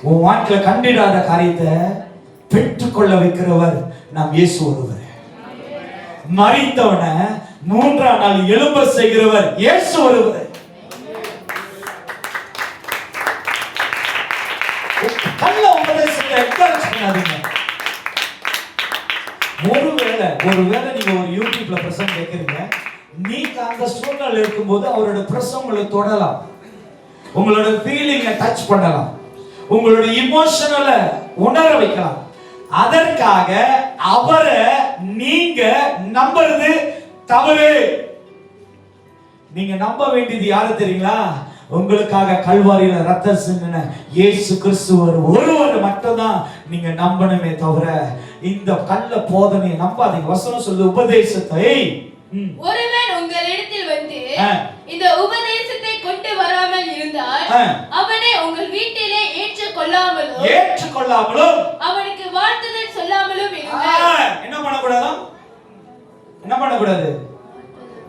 உன் வாழ்க்கையில கண்டிடாத காரியத்தை பெற்றுக்கொள்ள வைக்கிறவர் நாம் இயேசு ஒருவர். மரித்தவனை 3ஆம் நாள் எழும்ப செய்கிறவர் இயேசு ஒருவர். கள்ள உபதேசத்தை என்கரேஜ் பண்ணாதீங்க. ஒருவேளை நீங்க ஒரு யூடியூப்ல பிரசங்கம் கேட்கறீங்க, நீங்க அந்த சூழ்நிலை இருக்கும்போது அவரோட பிரசங்கம் உங்களை தொடலாம், உங்களோட ஃபீலிங்கை டச் பண்ணலாம், உங்களோட இமோஷனல உணர வைக்கலாம். அதற்காக அவரை நீங்க நம்புறது தவறு. நீங்க நம்ப வேண்டியது யாரு தெரியுங்களா? உங்களுக்காக கல்வாரியில ரத்தம் சிந்தின இயேசு கிறிஸ்துவர் ஒருவர் மட்டும்தான் நீங்க நம்பணுமே தவிர இந்த கள்ள போதனையை நம்பாதீங்க. வசனம் சொல்லுது, உபதேசத்தை ஒருவன் உங்களிடத்தில் வந்து இந்த உபதேசத்தை கொண்டு வராமல் இருந்தால் அவனை உங்கள் வீட்டிலே ஏற்றுக்கொள்ளாமலும் அவனுக்கு வாழ்த்துதல் சொல்லாமலும் இருங்கள். என்ன பண்ணக்கூடாது? என்ன பண்ணக்கூடாது?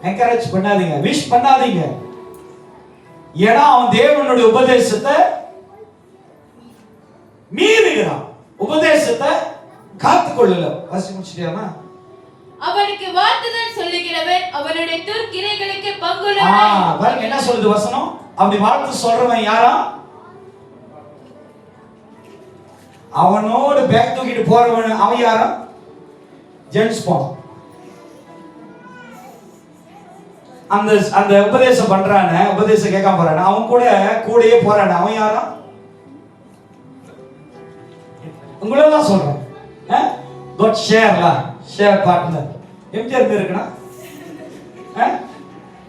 என்கரேஜ் பண்ணாதீங்க, விஷ் பண்ணாதீங்க. ஏன்னா அவன் தேவனுடைய உபதேசத்தை மீறுகிறான், உபதேசத்தை காத்துக்கொள்ளல. வாசி முடிச்சிட்டியாமா? அவனுக்கு வாழ்த்துதல் சொல்லுகிறவன் அவனுடைய துர்க்கிரைகளுக்கு பங்குள்ளவன். பாருங்க என்ன சொல்லுது வசனம். அப்படி வாழ்த்து சொல்றவன் யாரா? அவனோடு பேக் தூக்கிட்டு போறவன் அவன் யாரா? ஜென்ஸ் பாம். அந்த உபதேசம் பண்றானே, உபதேசம் கேட்காம போறானே, அவன் கூடயே போறானே, அவன் யாரா? உங்களெல்லாம் சொல்றேன். Good share partner. எம்ஜிஆர் இருக்குன்னா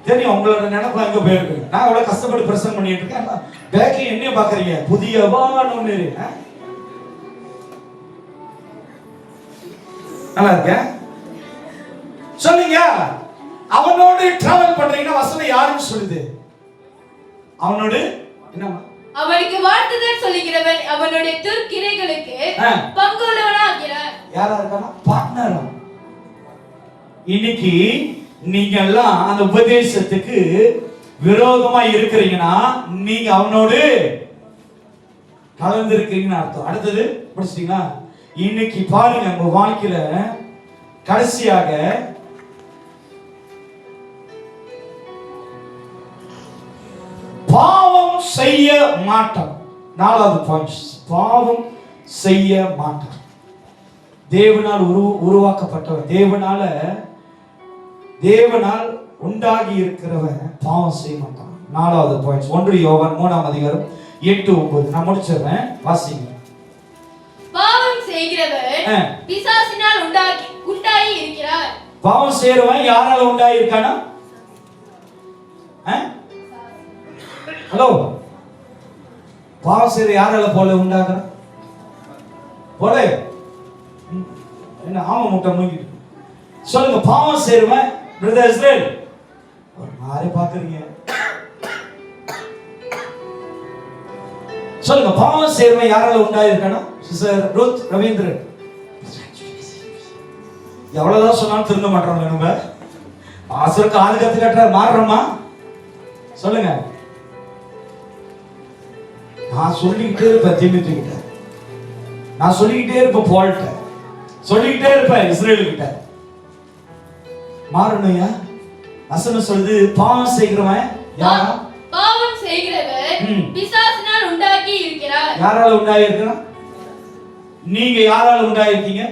தெரியும், உங்களோட நினைப்பு அங்க போயிருக்கு. நான் எவ்வளவு கஷ்டப்பட்டு பிரசன்ட் பண்ணிட்டு இருக்கேன், பேக்ல என்ன பாக்குறீங்க? புதிய ஒண்ணு நல்லா இருக்கேன் சொல்லுங்க. அவனோடு டிராவல் பண்றீங்கன்னா வசனம் யாருன்னு சொல்லுது? அவனோடு என்ன? அவனுக்கு வாழ்த்துதல் சொல்லுகிறவன் அவனுடைய துர்க்கிரைகளுக்கு பங்குள்ளவனாகிறார். யாரா இருக்கானா? பார்ட்னரா. இன்னைக்கு நீங்க எல்லாம் அந்த உபதேசத்துக்கு விரோதமா இருக்கிறீங்கன்னா நீங்க அவனோடு கலந்து இருக்கீங்கன்னு அர்த்தம். அடுத்தது படிச்சிட்டீங்களா? இன்னைக்கு பாருங்க உங்க வாழ்க்கையில கடைசியாக பாவம் செய்ய மாட்டான். 4வது பாயிண்ட், பாவம் செய்ய மாட்டான். தேவனால் உருவாக்கப்பட்டவர், தேவனால் உண்டாகி இருக்கிறவன் பாவம் செய்ய மாட்டான். 4வது பாயிண்ட் 1 யோவான் 3ஆம் அதிகாரம் 8-9. நான் முடிச்சிடுறேன், வாசிங்க. பாவம் செய்கிறவன் பிசாசினால் உண்டாகி இருக்கிறார். பாவம் செய்றவன் யாரால உண்டாகி இருக்கானா? ஹலோ, பாவம் செய்ற யாரால போல உண்டாகுற? போல என்ன ஆம முட்டை மூங்கிட்டு சொல்லுங்க. பாவம் செய்றவன் பிரதர் இஸ்ரேல் ஒரு மாதிரி பாக்குறீங்க, சொல்லுங்க. பாவம் செய்றவன் யாரால உண்டாகி இருக்கானா? சிஸ்டர் ரூத் ரவீந்திரன் எவ்வளவுதான் சொன்னாலும் திருந்த மாட்டோம் நம்ம. ஆசிரியர் காது கத்து கட்டுற மாறுறோமா? சொல்லுங்க. நான் சொல்லிக்கிட்டே இருப்பேன் தீமித்து கிட்ட, நான் சொல்லிக்கிட்டே இருப்பேன் போல்ட்ட, சொல்லிக்கிட்டே இருப்பேன் இஸ்ரேல் கிட்ட. மாறணும்யா. வசனம் சொல்லுது பாவம் செய்கிறவன் யாரா? பாவம் செய்கிறவர் பிசாசினால் உண்டாக்கி இருக்கிறார். யாரால உண்டாகி இருக்கிறான்? நீங்க யாரால உண்டாயிருக்கீங்க?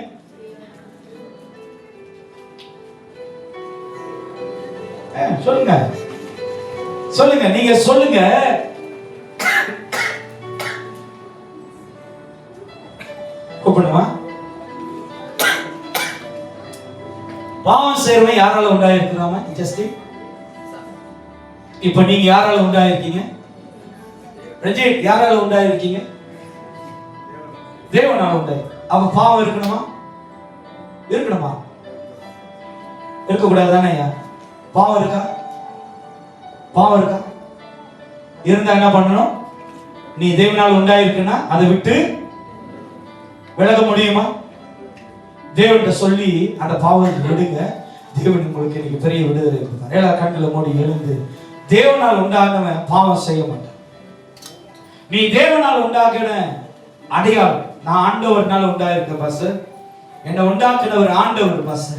சொல்லுங்க சொல்லுங்க, நீங்க சொல்லுங்க. கூப்பிடுமா? பாவம் செய்றவன் யாரால உண்டாயிருக்கிறாம? ஜஸ்ட் இப்ப நீங்க யாரால உண்டாயிருக்கீங்க? ரஞ்சித் யாரால உண்டாயிருக்கீங்க? தேவனால உண்டாயி. அப்ப பாவம் இருக்கணுமா? இருக்கணுமா? இருக்கக்கூடாது தானே? பாவம் இருக்கா? பாவம் இருக்கா? இருந்தா என்ன பண்ணணும்? நீ தேவனால் உண்டாயிருக்குன்னா அதை விட்டு விலக முடியுமா? தேவன்கிட்ட சொல்லி அந்த பாவத்தை விடுங்க. தேவன் உங்களுக்கு இன்னைக்கு பெரிய விடுதலை கொடுத்தார். எல்லா கண்களை மூடி எழுந்து, தேவனால் உண்டானவன் பாவம் செய்ய மாட்டான். நீ தேவனால் உண்டாக்கின அடையாளம். நான் ஆண்டவர்னால உண்டாயிருக்க பாஸ், என்னை உண்டாக்கினவர் ஆண்டவர் பாஸ்.